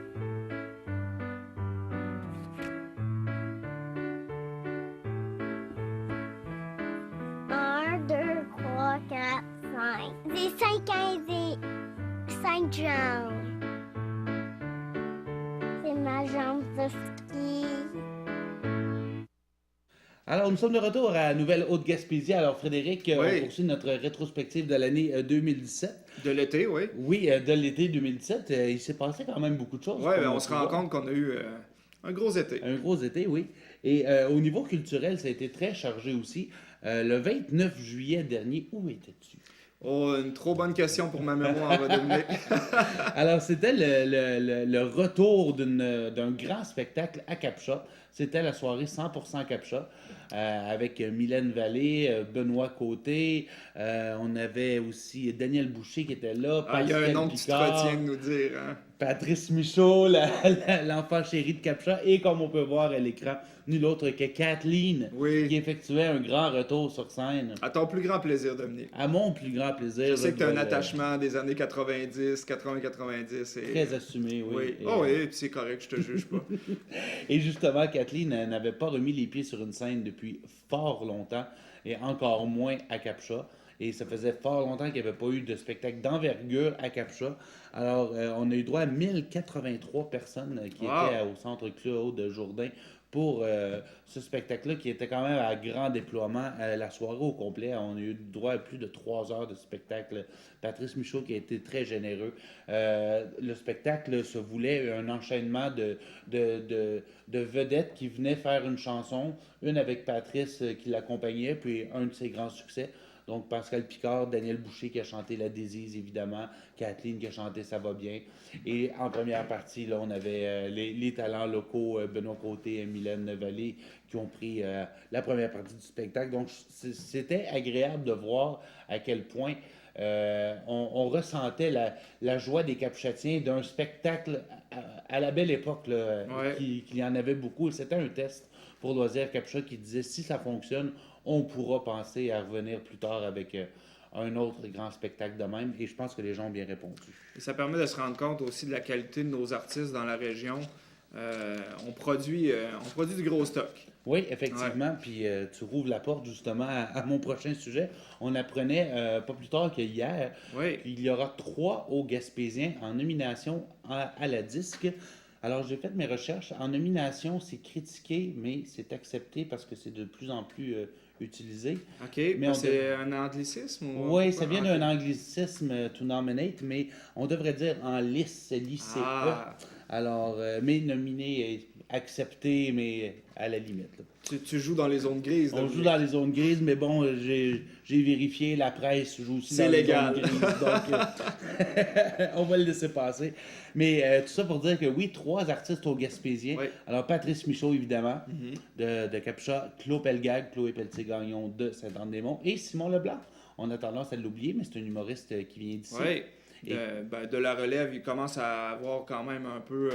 1, 2, 3, 4, 5. J'ai 5 ans et j'ai 5 jambes. C'est ma jambe de ski. Alors, nous sommes de retour à Nouvelle Haute-Gaspésie. Alors, Frédéric, Oui. on poursuit notre rétrospective de l'année 2017. De l'été, oui. Oui, de l'été 2017, il s'est passé quand même beaucoup de choses. Ouais, comme ben, on on se peut rend voir. compte qu'on a eu un gros été. Un gros été, oui. Et au niveau culturel, ça a été très chargé aussi. Le 29 juillet dernier, où étais-tu? Oh, une trop bonne question pour ma mémoire, va devenir. Alors, c'était le retour d'un grand spectacle à Capcha. C'était la soirée 100% Capcha avec Mylène Vallée, Benoît Côté. On avait aussi Daniel Boucher qui était là, Ah, il y a un Pascal nom que tu te Picard, retiens de nous dire, hein? Patrice Michaud, l'enfant chéri de Capcha. Et comme on peut voir à l'écran, nul autre que Kathleen qui Oui. effectuait un grand retour sur scène. À ton plus grand plaisir, Dominique. À mon plus grand plaisir. Je sais que tu as un dois le- attachement des années 90, 80-90. Et... Très assumé, oui. Oui. Et, Oh oui, puis c'est correct, je te juge pas. Et justement, Kathleen n'avait pas remis les pieds sur une scène depuis fort longtemps, et encore moins à Capcha. Et ça faisait fort longtemps qu'il n'y avait pas eu de spectacle d'envergure à Capcha. Alors, on a eu droit à 1083 personnes qui Wow. étaient au centre Claude Jourdain pour ce spectacle-là, qui était quand même à grand déploiement. La soirée au complet, on a eu droit à plus de 3 heures de spectacle. Patrice Michaud qui a été très généreux. Le spectacle se voulait un enchaînement de vedettes qui venaient faire une chanson, une avec Patrice qui l'accompagnait, puis un de ses grands succès. Donc Pascal Picard, Daniel Boucher qui a chanté La Désise, évidemment, Kathleen qui a chanté Ça va bien. Et en première partie, là, on avait les talents locaux, Benoît Côté et Mylène Vallée, qui ont pris la première partie du spectacle. Donc c'était agréable de voir à quel point on ressentait la joie des Capchatiens d'un spectacle à la belle époque, là, Ouais. qu'il y en avait beaucoup. Et c'était un test pour Loisirs Capcha qui disait si ça fonctionne, on pourra penser à revenir plus tard avec un autre grand spectacle de même. Et je pense que les gens ont bien répondu. Et ça permet de se rendre compte aussi de la qualité de nos artistes dans la région. On produit du gros stock. Oui, effectivement. Puis tu rouvres la porte justement à mon prochain sujet. On apprenait pas plus tard qu'hier Oui. qu'il y aura 3 hauts Gaspésiens en nomination à la disque. Alors, j'ai fait mes recherches. En nomination, c'est critiqué, mais c'est accepté parce que c'est de plus en plus utilisé. OK. Mais on C'est un anglicisme ou... Oui, ça vient OK. d'un anglicisme to nominate, mais on devrait dire en lice, LICE. Ah, Alors, mais nominé accepté, mais à la limite. Là. Tu joues dans les zones grises. On joue dans les zones grises, mais bon, j'ai vérifié, la presse joue aussi C'est dans légal. les zones grises, donc on va le laisser passer. Mais tout ça pour dire que oui, 3 artistes au Gaspésien. Oui. Alors, Patrice Michaud, évidemment, de Capcha, Claude Pelgag, Chloé Pelletier-Gagnon de Saint-Anne-des-Monts, et Simon Leblanc. On a tendance à l'oublier, mais c'est un humoriste qui vient d'ici. Oui. De la relève, il commence à avoir quand même un peu...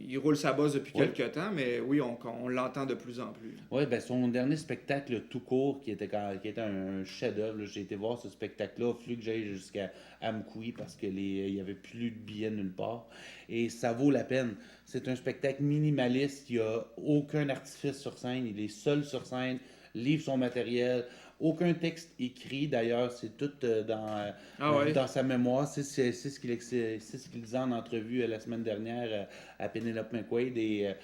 il roule sa bosse depuis quelques temps, mais oui, on l'entend de plus en plus. Oui, ben son dernier spectacle tout court, qui était un chef-d'œuvre, j'ai été voir ce spectacle-là, il fallu que j'aille jusqu'à Amkoui parce qu'il n'y avait plus de billets nulle part. Et ça vaut la peine. C'est un spectacle minimaliste, il n'y a aucun artifice sur scène, il est seul sur scène, livre son matériel. Aucun texte écrit, d'ailleurs, c'est tout dans sa mémoire. C'est ce qu'il disait en entrevue la semaine dernière à Penelope McQuaid. Et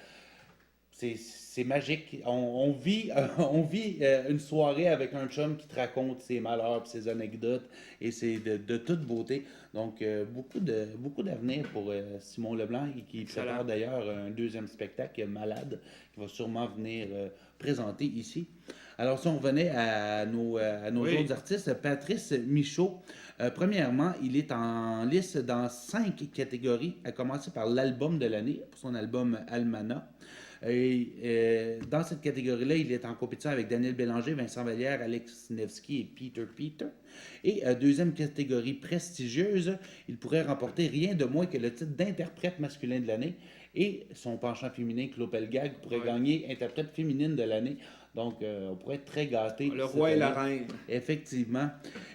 c'est magique. On vit une soirée avec un chum qui te raconte ses malheurs et ses anecdotes. Et c'est de toute beauté. Donc, beaucoup d'avenir pour Simon Leblanc, qui prépare d'ailleurs un deuxième spectacle, Malade, qui va sûrement venir présenter ici. Alors, si on revenait à nos autres artistes, Patrice Michaud, premièrement, il est en liste dans 5 catégories, à commencer par l'album de l'année, pour son album Almana. Et, dans cette catégorie-là, il est en compétition avec Daniel Bélanger, Vincent Vallière, Alex Nevsky et Peter. Et deuxième catégorie prestigieuse, il pourrait remporter rien de moins que le titre d'interprète masculin de l'année. Et son penchant féminin, Claude Pelgag, pourrait gagner interprète féminine de l'année. Donc, on pourrait être très gâtés. Le roi et la reine. Effectivement.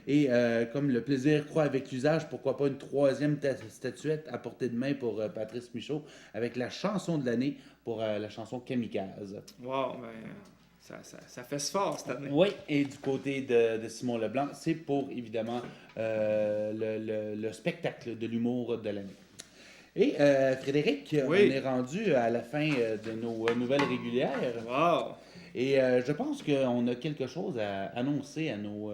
Et comme le plaisir croît avec l'usage, pourquoi pas une 3e statuette à portée de main pour Patrice Michaud avec la chanson de l'année pour la chanson Kamikaze. Wow, ben, ça fait fort cette année. Oui, et du côté de Simon Leblanc, c'est pour évidemment le spectacle de l'humour de l'année. Et Frédéric, on est rendu à la fin de nos nouvelles régulières. Wow! Et je pense qu'on a quelque chose à annoncer à nos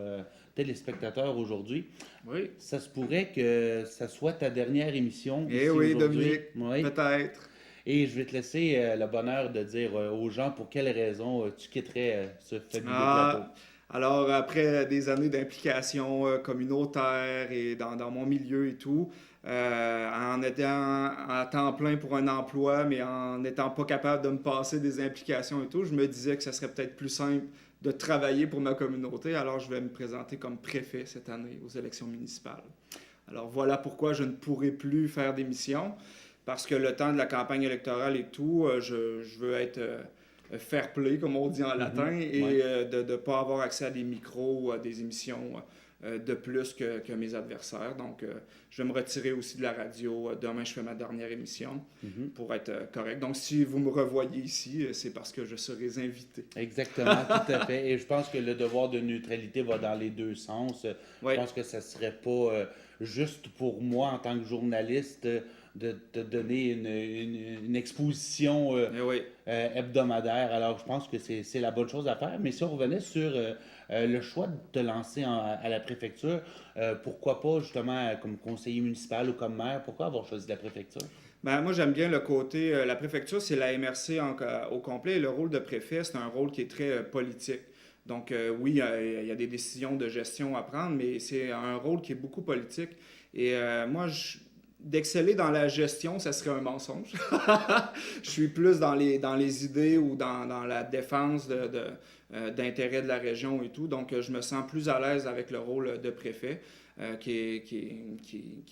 téléspectateurs aujourd'hui. Oui. Ça se pourrait que ça soit ta dernière émission ici oui, aujourd'hui. Dominique, peut-être. Et je vais te laisser le bonheur de dire aux gens pour quelles raisons tu quitterais ce fabuleux plateau. Alors, après des années d'implication communautaire et dans mon milieu et tout, en étant à temps plein pour un emploi, mais en n'étant pas capable de me passer des implications et tout, je me disais que ça serait peut-être plus simple de travailler pour ma communauté. Alors, je vais me présenter comme préfet cette année aux élections municipales. Alors, voilà pourquoi je ne pourrai plus faire d'émission, parce que le temps de la campagne électorale et tout, je veux être fair play, comme on dit en latin, et de ne pas avoir accès à des micros ou à des émissions de plus que mes adversaires. Donc, je vais me retirer aussi de la radio. Demain, je fais ma dernière émission pour être correct. Donc, si vous me revoyez ici, c'est parce que je serai invité. Exactement, tout à fait. Et je pense que le devoir de neutralité va dans les deux sens. Je pense que ça ne serait pas juste pour moi, en tant que journaliste, de te donner une exposition hebdomadaire. Alors, je pense que c'est la bonne chose à faire. Mais si on revenait sur le choix de te lancer à la préfecture, pourquoi pas justement comme conseiller municipal ou comme maire? Pourquoi avoir choisi la préfecture? Ben, moi, j'aime bien le côté... la préfecture, c'est la MRC au complet. Et le rôle de préfet, c'est un rôle qui est très politique. Donc, oui, il y a des décisions de gestion à prendre, mais c'est un rôle qui est beaucoup politique. Et moi, d'exceller dans la gestion, ça serait un mensonge. Je suis plus dans les idées ou dans la défense d'intérêts de la région et tout. Donc, je me sens plus à l'aise avec le rôle de préfet, qui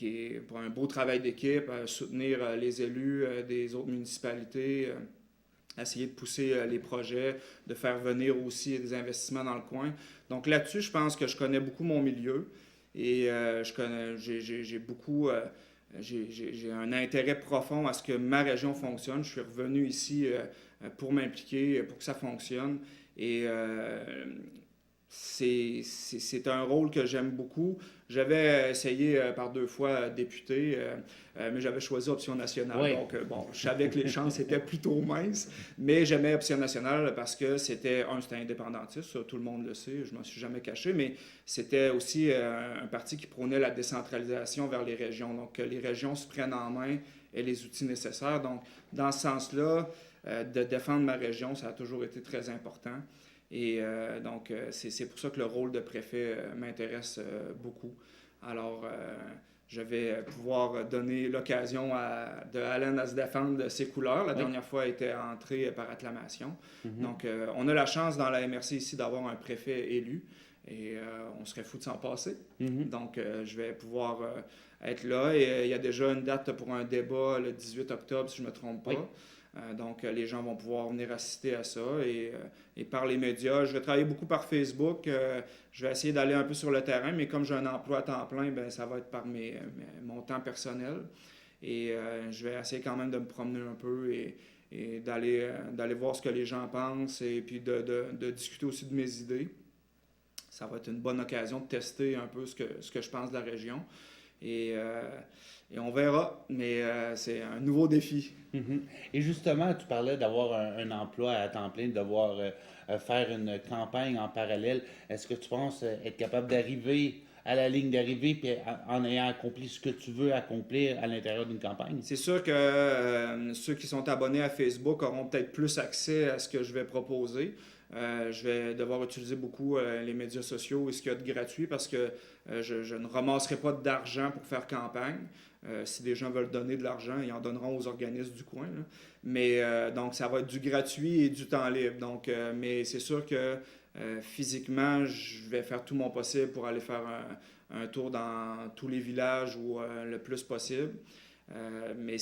est pour un beau travail d'équipe, soutenir les élus des autres municipalités, essayer de pousser les projets, de faire venir aussi des investissements dans le coin. Donc là-dessus, je pense que je connais beaucoup mon milieu et j'ai beaucoup... J'ai un intérêt profond à ce que ma région fonctionne. Je suis revenu ici pour m'impliquer, pour que ça fonctionne. Et c'est un rôle que j'aime beaucoup. J'avais essayé par 2 fois député, mais j'avais choisi Option nationale. Oui. Donc, bon, je savais que les chances étaient plutôt minces, mais j'aimais Option nationale parce que c'était indépendantiste, ça, tout le monde le sait, je m'en suis jamais caché, mais c'était aussi un parti qui prônait la décentralisation vers les régions. Donc, que les régions se prennent en main ait les outils nécessaires. Donc, dans ce sens-là, de défendre ma région, ça a toujours été très important. Et donc, c'est pour ça que le rôle de préfet m'intéresse beaucoup. Alors, je vais pouvoir donner l'occasion de Allen à se défendre de ses couleurs. La dernière fois, elle était entrée par acclamation. Donc, on a la chance dans la MRC ici d'avoir un préfet élu et on serait fou de s'en passer. Donc, je vais pouvoir être là et il y a déjà une date pour un débat le 18 octobre, si je ne me trompe pas. Donc, les gens vont pouvoir venir assister à ça. Et par les médias, je vais travailler beaucoup par Facebook. Je vais essayer d'aller un peu sur le terrain, mais comme j'ai un emploi à temps plein, ben, ça va être par mon temps personnel. Et je vais essayer quand même de me promener un peu et d'aller voir ce que les gens pensent et puis de discuter aussi de mes idées. Ça va être une bonne occasion de tester un peu ce que je pense de la région. Et on verra, mais c'est un nouveau défi. Et justement, tu parlais d'avoir un emploi à temps plein, de devoir faire une campagne en parallèle. Est-ce que tu penses être capable d'arriver à la ligne d'arrivée puis en ayant accompli ce que tu veux accomplir à l'intérieur d'une campagne? C'est sûr que ceux qui sont abonnés à Facebook auront peut-être plus accès à ce que je vais proposer. Je vais devoir utiliser beaucoup les médias sociaux et ce qu'il y a de gratuit parce que je ne ramasserai pas d'argent pour faire campagne. Si des gens veulent donner de l'argent, ils en donneront aux organismes du coin. Là. Mais donc, ça va être du gratuit et du temps libre. Donc, mais c'est sûr que physiquement, je vais faire tout mon possible pour aller faire un tour dans tous les villages ou le plus possible. Mais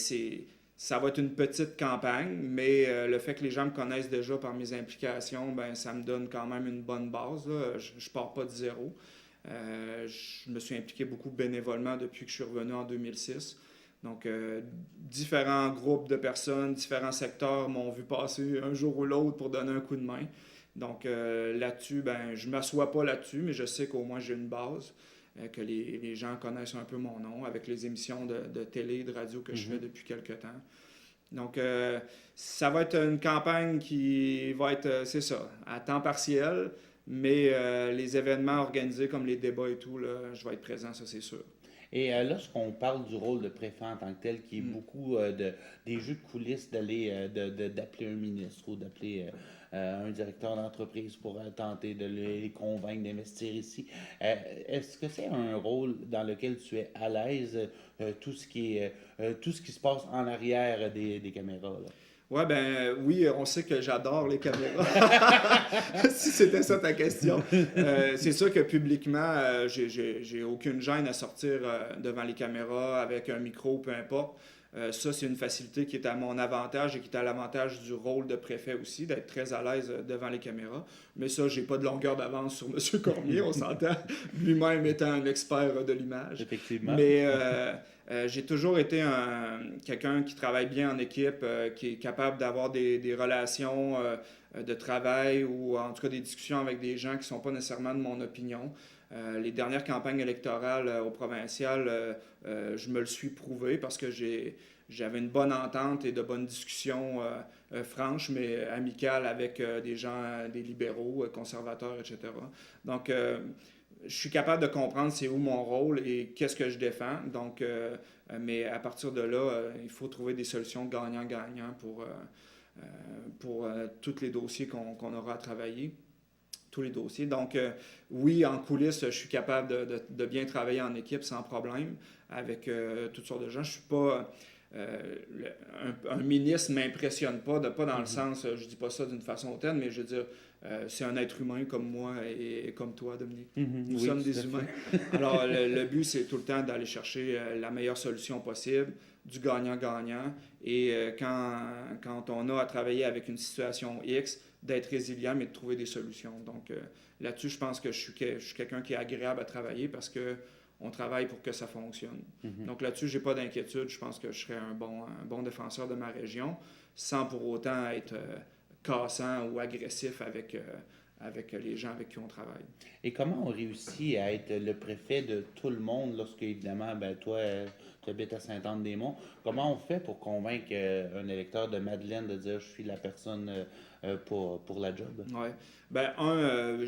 ça va être une petite campagne, mais le fait que les gens me connaissent déjà par mes implications, ben, ça me donne quand même une bonne base. Là. Je ne pars pas de zéro. Je me suis impliqué beaucoup bénévolement depuis que je suis revenu en 2006. Donc, différents groupes de personnes, différents secteurs m'ont vu passer un jour ou l'autre pour donner un coup de main. Donc, là-dessus, ben, je ne m'assois pas là-dessus, mais je sais qu'au moins j'ai une base, que les gens connaissent un peu mon nom avec les émissions de télé et de radio que je fais depuis quelques temps. Donc, ça va être une campagne qui va être, c'est ça, à temps partiel, mais les événements organisés comme les débats et tout, là, je vais être présent, ça c'est sûr. Et lorsqu'on parle du rôle de préfet en tant que tel, qui est beaucoup des jeux de coulisses d'appeler un ministre ou d'appeler un directeur d'entreprise pour tenter de les convaincre d'investir ici, est-ce que c'est un rôle dans lequel tu es à l'aise, tout ce qui se passe en arrière des caméras, là? Ouais, ben oui, on sait que j'adore les caméras. Si c'était ça ta question. C'est sûr que publiquement, j'ai aucune gêne à sortir devant les caméras avec un micro, peu importe. Ça, c'est une facilité qui est à mon avantage et qui est à l'avantage du rôle de préfet aussi, d'être très à l'aise devant les caméras. Mais ça, j'ai pas de longueur d'avance sur M. Cormier, on s'entend, lui-même étant un expert de l'image. Effectivement. Mais j'ai toujours été quelqu'un qui travaille bien en équipe, qui est capable d'avoir des relations de travail ou en tout cas des discussions avec des gens qui ne sont pas nécessairement de mon opinion. Les dernières campagnes électorales au provincial, je me le suis prouvé parce que j'avais une bonne entente et de bonnes discussions franches, mais amicales avec des gens, des libéraux, conservateurs, etc. Donc, je suis capable de comprendre c'est où mon rôle et qu'est-ce que je défends. Donc, mais à partir de là, il faut trouver des solutions gagnant-gagnant pour tous les dossiers qu'on aura à travailler. Tous les dossiers. Donc, oui, en coulisses, je suis capable de bien travailler en équipe sans problème avec toutes sortes de gens. Je suis pas... un ministre ne m'impressionne pas dans le sens, je dis pas ça d'une façon hautaine, mais je veux dire, c'est un être humain comme moi et comme toi, Dominique. Nous sommes des humains. Alors, le but, c'est tout le temps d'aller chercher la meilleure solution possible, du gagnant-gagnant. Et quand on a à travailler avec une situation X, d'être résilient, mais de trouver des solutions. Donc, là-dessus, je pense que je suis quelqu'un qui est agréable à travailler parce qu'on travaille pour que ça fonctionne. Donc, là-dessus, je n'ai pas d'inquiétude. Je pense que je serai un bon défenseur de ma région sans pour autant être cassant ou agressif avec les gens avec qui on travaille. Et comment on réussit à être le préfet de tout le monde lorsque, évidemment, ben, toi, tu habites à Sainte-Anne-des-Monts. Comment on fait pour convaincre un électeur de Madeleine de dire je suis la personne pour la job? Ouais. Ben,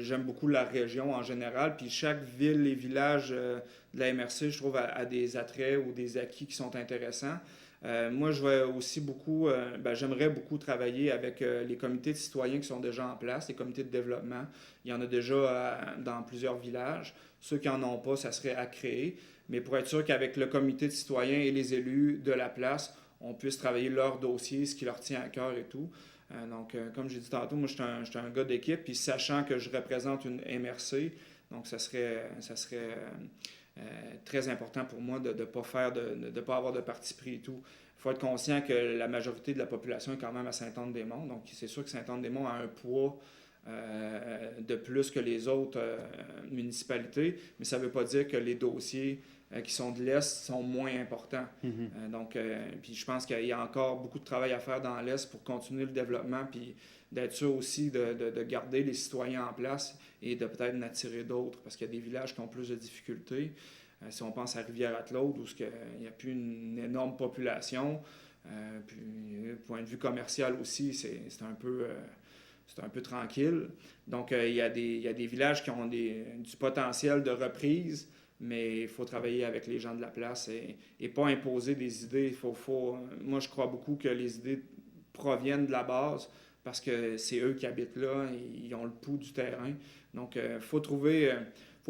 j'aime beaucoup la région en général, puis chaque ville et village de la MRC, je trouve, a des attraits ou des acquis qui sont intéressants. Moi, je vais aussi beaucoup, j'aimerais beaucoup travailler avec les comités de citoyens qui sont déjà en place, les comités de développement. Il y en a déjà dans plusieurs villages. Ceux qui n'en ont pas, ça serait à créer. Mais pour être sûr qu'avec le comité de citoyens et les élus de la place, on puisse travailler leur dossier, ce qui leur tient à cœur et tout. Comme j'ai dit tantôt, moi, je suis un gars d'équipe, puis sachant que je représente une MRC, donc ça serait très important pour moi de ne pas avoir de parti pris et tout. Il faut être conscient que la majorité de la population est quand même à Sainte-Anne-des-Monts, donc c'est sûr que Sainte-Anne-des-Monts a un poids de plus que les autres municipalités, mais ça ne veut pas dire que les dossiers qui sont de l'Est sont moins importants. Puis je pense qu'il y a encore beaucoup de travail à faire dans l'Est pour continuer le développement, puis d'être sûr aussi de garder les citoyens en place et de peut-être en attirer d'autres, parce qu'il y a des villages qui ont plus de difficultés. Si on pense à Rivière-à-Claude, où il n'y a plus une énorme population, puis point de vue commercial aussi, c'est un peu tranquille. Donc, il y a des villages qui ont du potentiel de reprise, mais il faut travailler avec les gens de la place et pas imposer des idées. Moi, je crois beaucoup que les idées proviennent de la base parce que c'est eux qui habitent là, ils ont le pouls du terrain. Donc, faut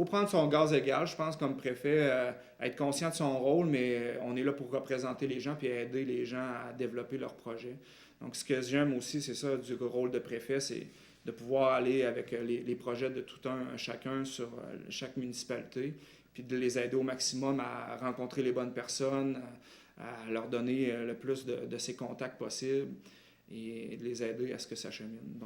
prendre son gaz égal, je pense, comme préfet, être conscient de son rôle, mais on est là pour représenter les gens puis aider les gens à développer leurs projets. Donc, ce que j'aime aussi, c'est ça, du rôle de préfet, c'est de pouvoir aller avec les projets de tout un chacun sur chaque municipalité, puis de les aider au maximum à rencontrer les bonnes personnes, à leur donner le plus de ces contacts possibles et de les aider à ce que ça chemine.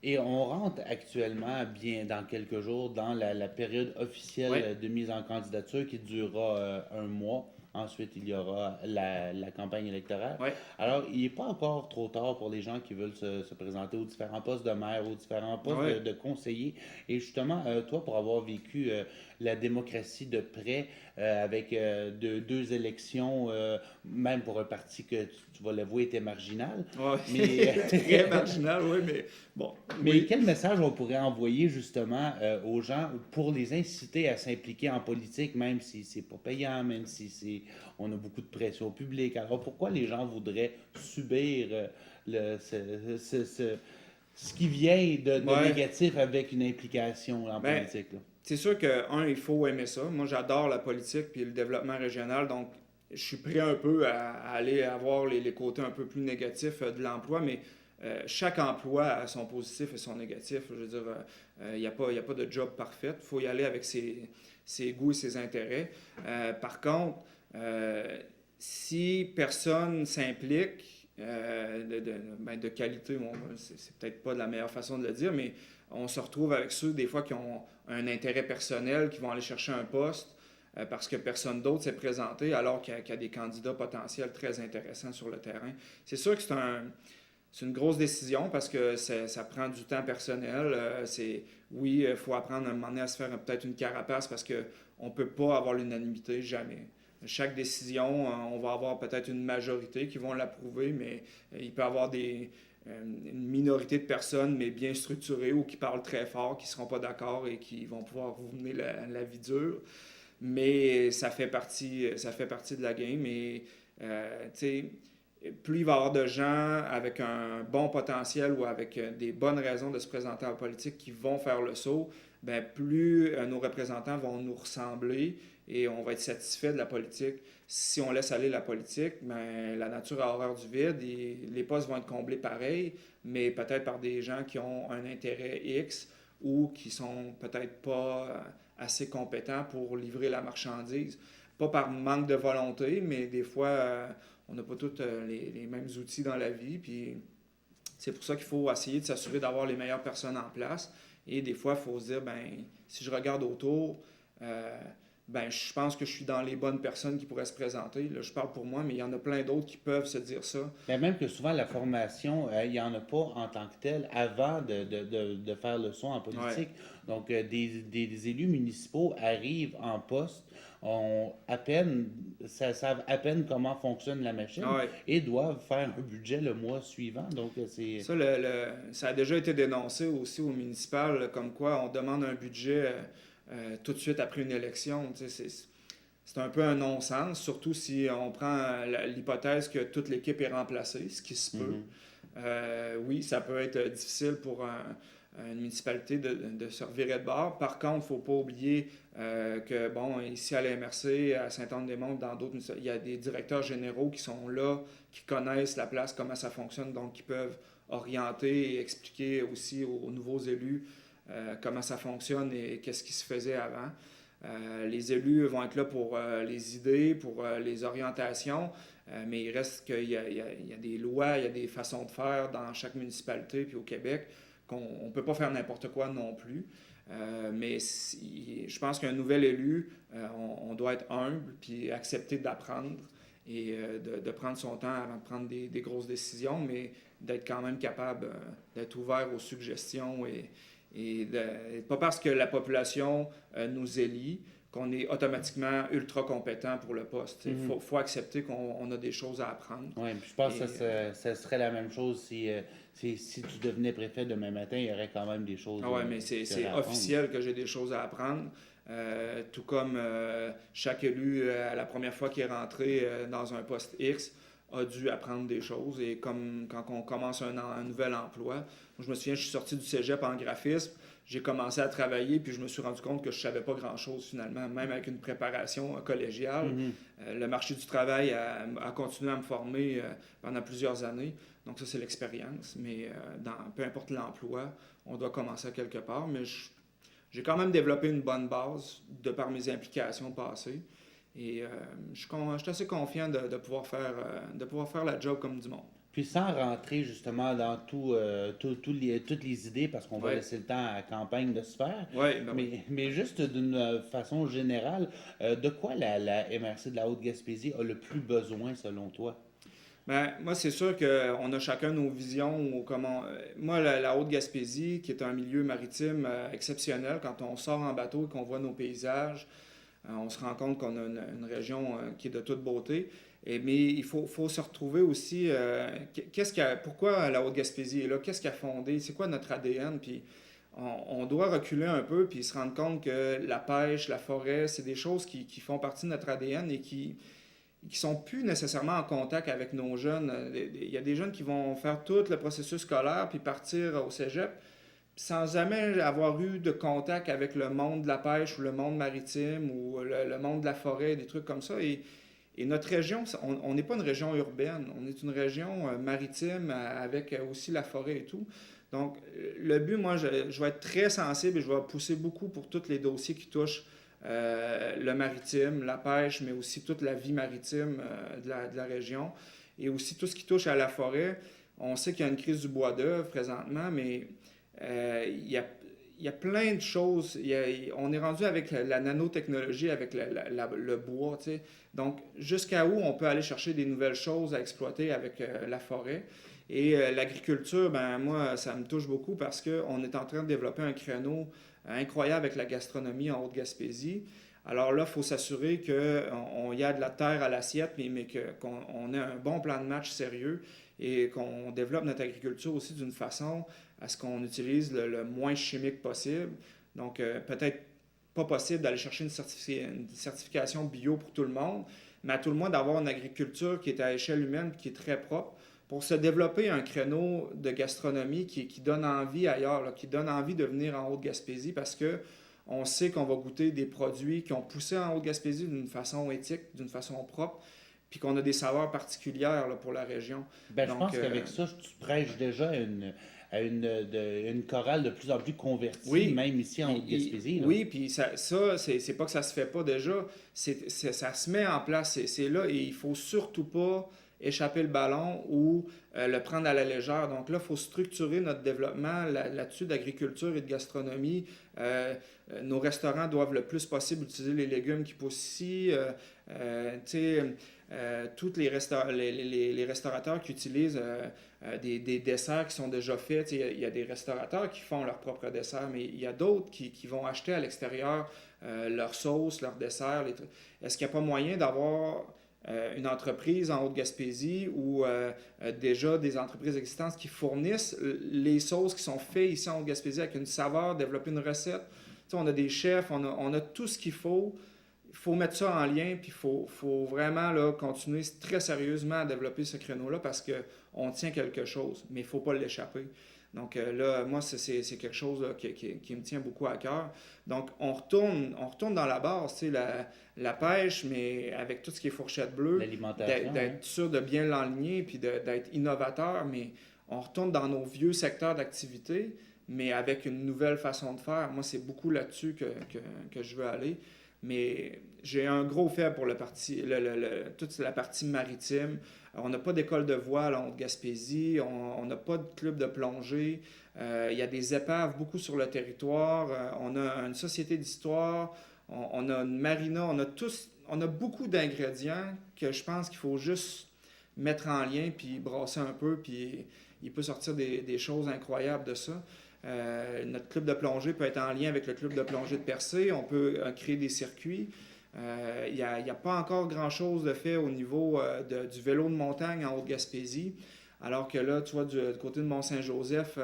Et on rentre actuellement, bien dans quelques jours, dans la période officielle Ouais. de mise en candidature qui durera un mois. Ensuite, il y aura la campagne électorale. Ouais. Alors, il n'est pas encore trop tard pour les gens qui veulent se présenter aux différents postes de maire, aux différents postes Ouais. de conseiller. Et justement, toi, pour avoir vécu la démocratie de près, avec deux élections, même pour un parti que tu vas l'avouer était marginal. Ouais. Mais, Très marginal, oui, mais bon. mais Oui. quel message on pourrait envoyer justement aux gens pour les inciter à s'impliquer en politique, même si c'est pas payant, même si on a beaucoup de pression publique. Alors pourquoi les gens voudraient subir ce qui vient de Ouais. négatif avec une implication en Ben, politique, là? C'est sûr que, il faut aimer ça. Moi, j'adore la politique puis le développement régional, donc je suis prêt un peu à aller avoir les côtés un peu plus négatifs de l'emploi, mais chaque emploi a son positif et son négatif. Je veux dire, il n'y a pas de job parfait. Il faut y aller avec ses goûts et ses intérêts. Par contre, si personne s'implique, de qualité, bon, c'est peut-être pas de la meilleure façon de le dire, mais on se retrouve avec ceux, des fois, qui ont un intérêt personnel, qui vont aller chercher un poste parce que personne d'autre s'est présenté, alors qu'il y a des candidats potentiels très intéressants sur le terrain. C'est sûr que c'est une grosse décision parce que ça prend du temps personnel. Oui, il faut apprendre à un moment donné à se faire peut-être une carapace parce qu'on ne peut pas avoir l'unanimité, jamais. Chaque décision, on va avoir peut-être une majorité qui vont l'approuver, mais il peut y avoir une minorité de personnes, mais bien structurées ou qui parlent très fort, qui ne seront pas d'accord et qui vont pouvoir vous mener la vie dure. Mais ça fait partie de la game. Et, tu sais, plus il va y avoir de gens avec un bon potentiel ou avec des bonnes raisons de se présenter en politique qui vont faire le saut, ben plus nos représentants vont nous ressembler et on va être satisfait de la politique. Si on laisse aller la politique, ben, la nature a horreur du vide et les postes vont être comblés pareil, mais peut-être par des gens qui ont un intérêt X ou qui sont peut-être pas assez compétents pour livrer la marchandise. Pas par manque de volonté, mais des fois, on n'a pas tous les mêmes outils dans la vie. Puis c'est pour ça qu'il faut essayer de s'assurer d'avoir les meilleures personnes en place. Et des fois, il faut se dire, ben, si je regarde autour, je pense que je suis dans les bonnes personnes qui pourraient se présenter. Là, je parle pour moi, mais il y en a plein d'autres qui peuvent se dire ça. Mais même que souvent, la formation, il n'y en a pas en tant que telle avant de faire le saut en politique. Ouais. Donc, des élus municipaux arrivent en poste savent à peine comment fonctionne la machine Ah ouais. et doivent faire un budget le mois suivant. Donc, c'est... Ça, ça a déjà été dénoncé aussi au municipal, comme quoi on demande un budget tout de suite après une élection. Tu sais, c'est un peu un non-sens, surtout si on prend l'hypothèse que toute l'équipe est remplacée, ce qui se peut. Mhm. Oui, ça peut être difficile pour une municipalité de se revirer de bord. Par contre, il ne faut pas oublier que, bon, ici à la MRC, à Saint-Anne-des-Monts, dans d'autres, il y a des directeurs généraux qui sont là, qui connaissent la place, comment ça fonctionne, donc qui peuvent orienter et expliquer aussi aux nouveaux élus comment ça fonctionne et qu'est-ce qui se faisait avant. Les élus vont être là pour les idées, pour les orientations, mais il reste qu'il y a des lois, il y a des façons de faire dans chaque municipalité puis au Québec qu'on ne peut pas faire n'importe quoi non plus. Mais je pense qu'un nouvel élu, on doit être humble puis accepter d'apprendre et de prendre son temps avant de prendre des grosses décisions, mais d'être quand même capable d'être ouvert aux suggestions pas parce que la population nous élit qu'on est automatiquement ultra compétent pour le poste. Il faut accepter qu'on a des choses à apprendre. Oui, je pense que ça serait la même chose si tu devenais préfet demain matin, il y aurait quand même des choses Ah ouais, mais c'est officiel que j'ai des choses à apprendre. Tout comme chaque élu, à la première fois qu'il est rentré dans un poste X, a dû apprendre des choses. Et comme quand on commence un nouvel emploi, moi, je me souviens, je suis sorti du cégep en graphisme, j'ai commencé à travailler, puis je me suis rendu compte que je ne savais pas grand-chose finalement, même avec une préparation collégiale. Le marché du travail a continué à me former pendant plusieurs années. Donc ça, c'est l'expérience. Mais peu importe l'emploi, on doit commencer à quelque part. Mais j'ai quand même développé une bonne base de par mes implications passées. Et je suis assez confiant de pouvoir faire la job comme du monde. Puis sans rentrer justement dans toutes les idées, parce qu'on va Ouais. laisser le temps à la campagne de se faire, Ouais, ben oui. mais juste d'une façon générale, de quoi la MRC de la Haute-Gaspésie a le plus besoin selon toi? Ben, moi, c'est sûr qu'on a chacun nos visions. Moi, la Haute-Gaspésie, qui est un milieu maritime exceptionnel, quand on sort en bateau et qu'on voit nos paysages, on se rend compte qu'on a une région qui est de toute beauté. Mais il faut se retrouver aussi. Pourquoi la Haute-Gaspésie est là? Qu'est-ce qui a fondé? C'est quoi notre ADN? Puis on doit reculer un peu puis se rendre compte que la pêche, la forêt, c'est des choses qui font partie de notre ADN et qui sont plus nécessairement en contact avec nos jeunes. Il y a des jeunes qui vont faire tout le processus scolaire puis partir au cégep sans jamais avoir eu de contact avec le monde de la pêche ou le monde maritime ou le monde de la forêt, des trucs comme ça. Et notre région, on n'est pas une région urbaine, on est une région maritime avec aussi la forêt et tout. Donc, le but, moi, je vais être très sensible et je vais pousser beaucoup pour tous les dossiers qui touchent le maritime, la pêche, mais aussi toute la vie maritime de la région et aussi tout ce qui touche à la forêt. On sait qu'il y a une crise du bois d'œuvre présentement, mais il y a plein de choses. On est rendu avec la nanotechnologie, avec le bois, tu sais. Donc, jusqu'à où on peut aller chercher des nouvelles choses à exploiter avec la forêt. Et l'agriculture, ben moi, ça me touche beaucoup parce qu'on est en train de développer un créneau incroyable avec la gastronomie en Haute-Gaspésie. Alors là, il faut s'assurer qu'on y a de la terre à l'assiette, mais qu'on ait un bon plan de match sérieux et qu'on développe notre agriculture aussi d'une façon à ce qu'on utilise le moins chimique possible. Donc, peut-être pas possible d'aller chercher une certification bio pour tout le monde, mais à tout le moins d'avoir une agriculture qui est à échelle humaine, qui est très propre, pour se développer un créneau de gastronomie qui donne envie ailleurs, là, qui donne envie de venir en Haute-Gaspésie parce que on sait qu'on va goûter des produits qui ont poussé en Haute-Gaspésie d'une façon éthique, d'une façon propre, puis qu'on a des saveurs particulières là, pour la région. Ben, je Donc, pense qu'avec ça, tu prêches déjà une chorale de plus en plus convertie, oui, même ici en Haute-Gaspésie. Oui, puis ça c'est pas que ça se fait pas déjà, ça se met en place, c'est là, et il faut surtout pas échapper le ballon ou le prendre à la légère. Donc là, il faut structurer notre développement là-dessus d'agriculture et de gastronomie. Nos restaurants doivent le plus possible utiliser les légumes qui poussent ici. Tu sais, tous les restaurateurs qui utilisent des desserts qui sont déjà faits. Il y a des restaurateurs qui font leurs propres desserts, mais il y a d'autres qui vont acheter à l'extérieur leurs sauces, leurs desserts. Est-ce qu'il n'y a pas moyen d'avoir une entreprise en Haute-Gaspésie ou déjà des entreprises existantes qui fournissent les sauces qui sont faites ici en Haute-Gaspésie avec une saveur, développer une recette? Tu sais, on a des chefs, on a tout ce qu'il faut. Il faut mettre ça en lien, puis il faut vraiment là, continuer très sérieusement à développer ce créneau-là parce qu'on tient quelque chose, mais il ne faut pas l'échapper. Donc là, moi, c'est quelque chose là, qui me tient beaucoup à cœur. Donc, on retourne dans la base, tu sais, la pêche, mais avec tout ce qui est fourchette bleue, L'alimentation, d'être sûr de bien l'enligner, puis d'être innovateur, mais on retourne dans nos vieux secteurs d'activité, mais avec une nouvelle façon de faire. Moi, c'est beaucoup là-dessus que je veux aller. Mais j'ai un gros fait pour toute la partie maritime. On n'a pas d'école de voile en Haute-Gaspésie, on n'a pas de club de plongée. Il y a des épaves beaucoup sur le territoire. On a une société d'histoire, on a une marina, on a beaucoup d'ingrédients que je pense qu'il faut juste mettre en lien puis brasser un peu, puis il peut sortir des choses incroyables de ça. Notre club de plongée peut être en lien avec le club de plongée de Percé. On peut créer des circuits. Il n'y a pas encore grand-chose de fait au niveau du vélo de montagne en Haute-Gaspésie. Alors que là, tu vois, du côté de Mont-Saint-Joseph,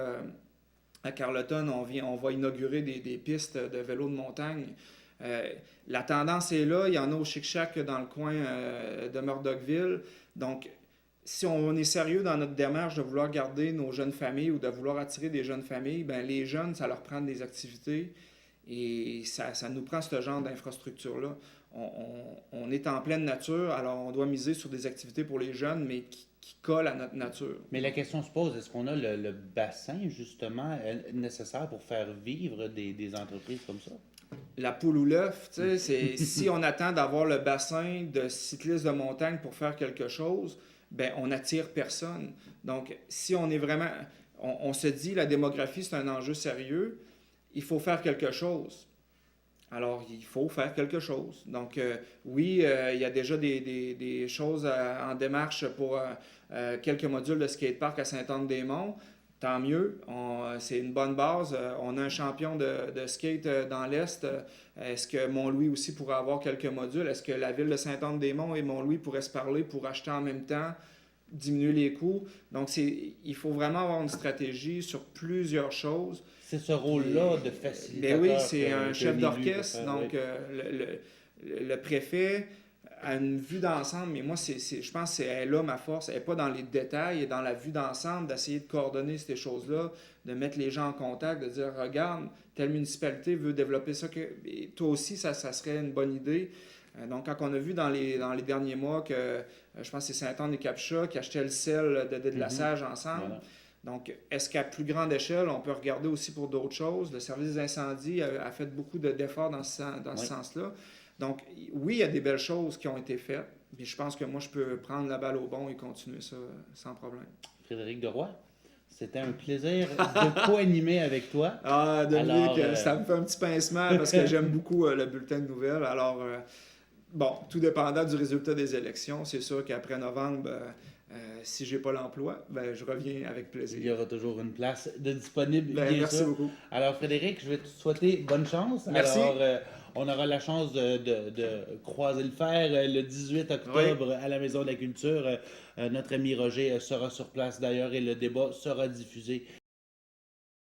à Carleton, on va inaugurer des pistes de vélo de montagne. La tendance est là. Il y en a au Chic-Chac dans le coin de Murdochville. Donc, si on est sérieux dans notre démarche de vouloir garder nos jeunes familles ou de vouloir attirer des jeunes familles, ben les jeunes, ça leur prend des activités et ça nous prend ce genre d'infrastructure-là. On est en pleine nature, alors on doit miser sur des activités pour les jeunes, mais qui collent à notre nature. Mais la question se pose, est-ce qu'on a le bassin, justement, nécessaire pour faire vivre des entreprises comme ça? La poule ou l'œuf, tu sais, c'est si on attend d'avoir le bassin de cyclistes de montagne pour faire quelque chose, ben on n'attire personne. Donc, si on est vraiment... On se dit, la démographie, c'est un enjeu sérieux, il faut faire quelque chose. Alors, il faut faire quelque chose. Donc, oui, il y a déjà des choses en démarche pour quelques modules de skatepark à Sainte-Anne-des-Monts. Tant mieux, c'est une bonne base. On a un champion de skate dans l'Est. Est-ce que Mont-Louis aussi pourrait avoir quelques modules? Est-ce que la ville de Sainte-Anne-des-Monts et Mont-Louis pourraient se parler pour acheter en même temps, diminuer les coûts? Donc, il faut vraiment avoir une stratégie sur plusieurs choses. C'est ce rôle-là de facilitateur. Mais oui, c'est un chef d'orchestre. Donc, le préfet a une vue d'ensemble, mais moi, je pense que c'est là ma force. Elle n'est pas dans les détails, elle est dans la vue d'ensemble, d'essayer de coordonner ces choses-là, de mettre les gens en contact, de dire, regarde, telle municipalité veut développer ça, et toi aussi, ça serait une bonne idée. Donc, quand on a vu dans les derniers mois que, je pense que c'est Saint-Anne-des-Capchas qui achetait le sel de déglaçage ensemble. Voilà. Donc, est-ce qu'à plus grande échelle, on peut regarder aussi pour d'autres choses? Le service des incendies a fait beaucoup d'efforts dans ce sens-là. Donc, oui, il y a des belles choses qui ont été faites, mais je pense que moi, je peux prendre la balle au bon et continuer ça sans problème. Frédéric Deroy, c'était un plaisir de co-animer avec toi. Ah, Dominique, ça me fait un petit pincement parce que j'aime beaucoup le bulletin de nouvelles. Alors, bon, tout dépendant du résultat des élections, c'est sûr qu'après novembre... si je n'ai pas l'emploi, ben, je reviens avec plaisir. Il y aura toujours une place de disponible. Merci beaucoup. Alors, Frédéric, je vais te souhaiter bonne chance. Merci. Alors, on aura la chance de croiser le fer le 18 octobre à la Maison de la Culture. Notre ami Roger sera sur place d'ailleurs et le débat sera diffusé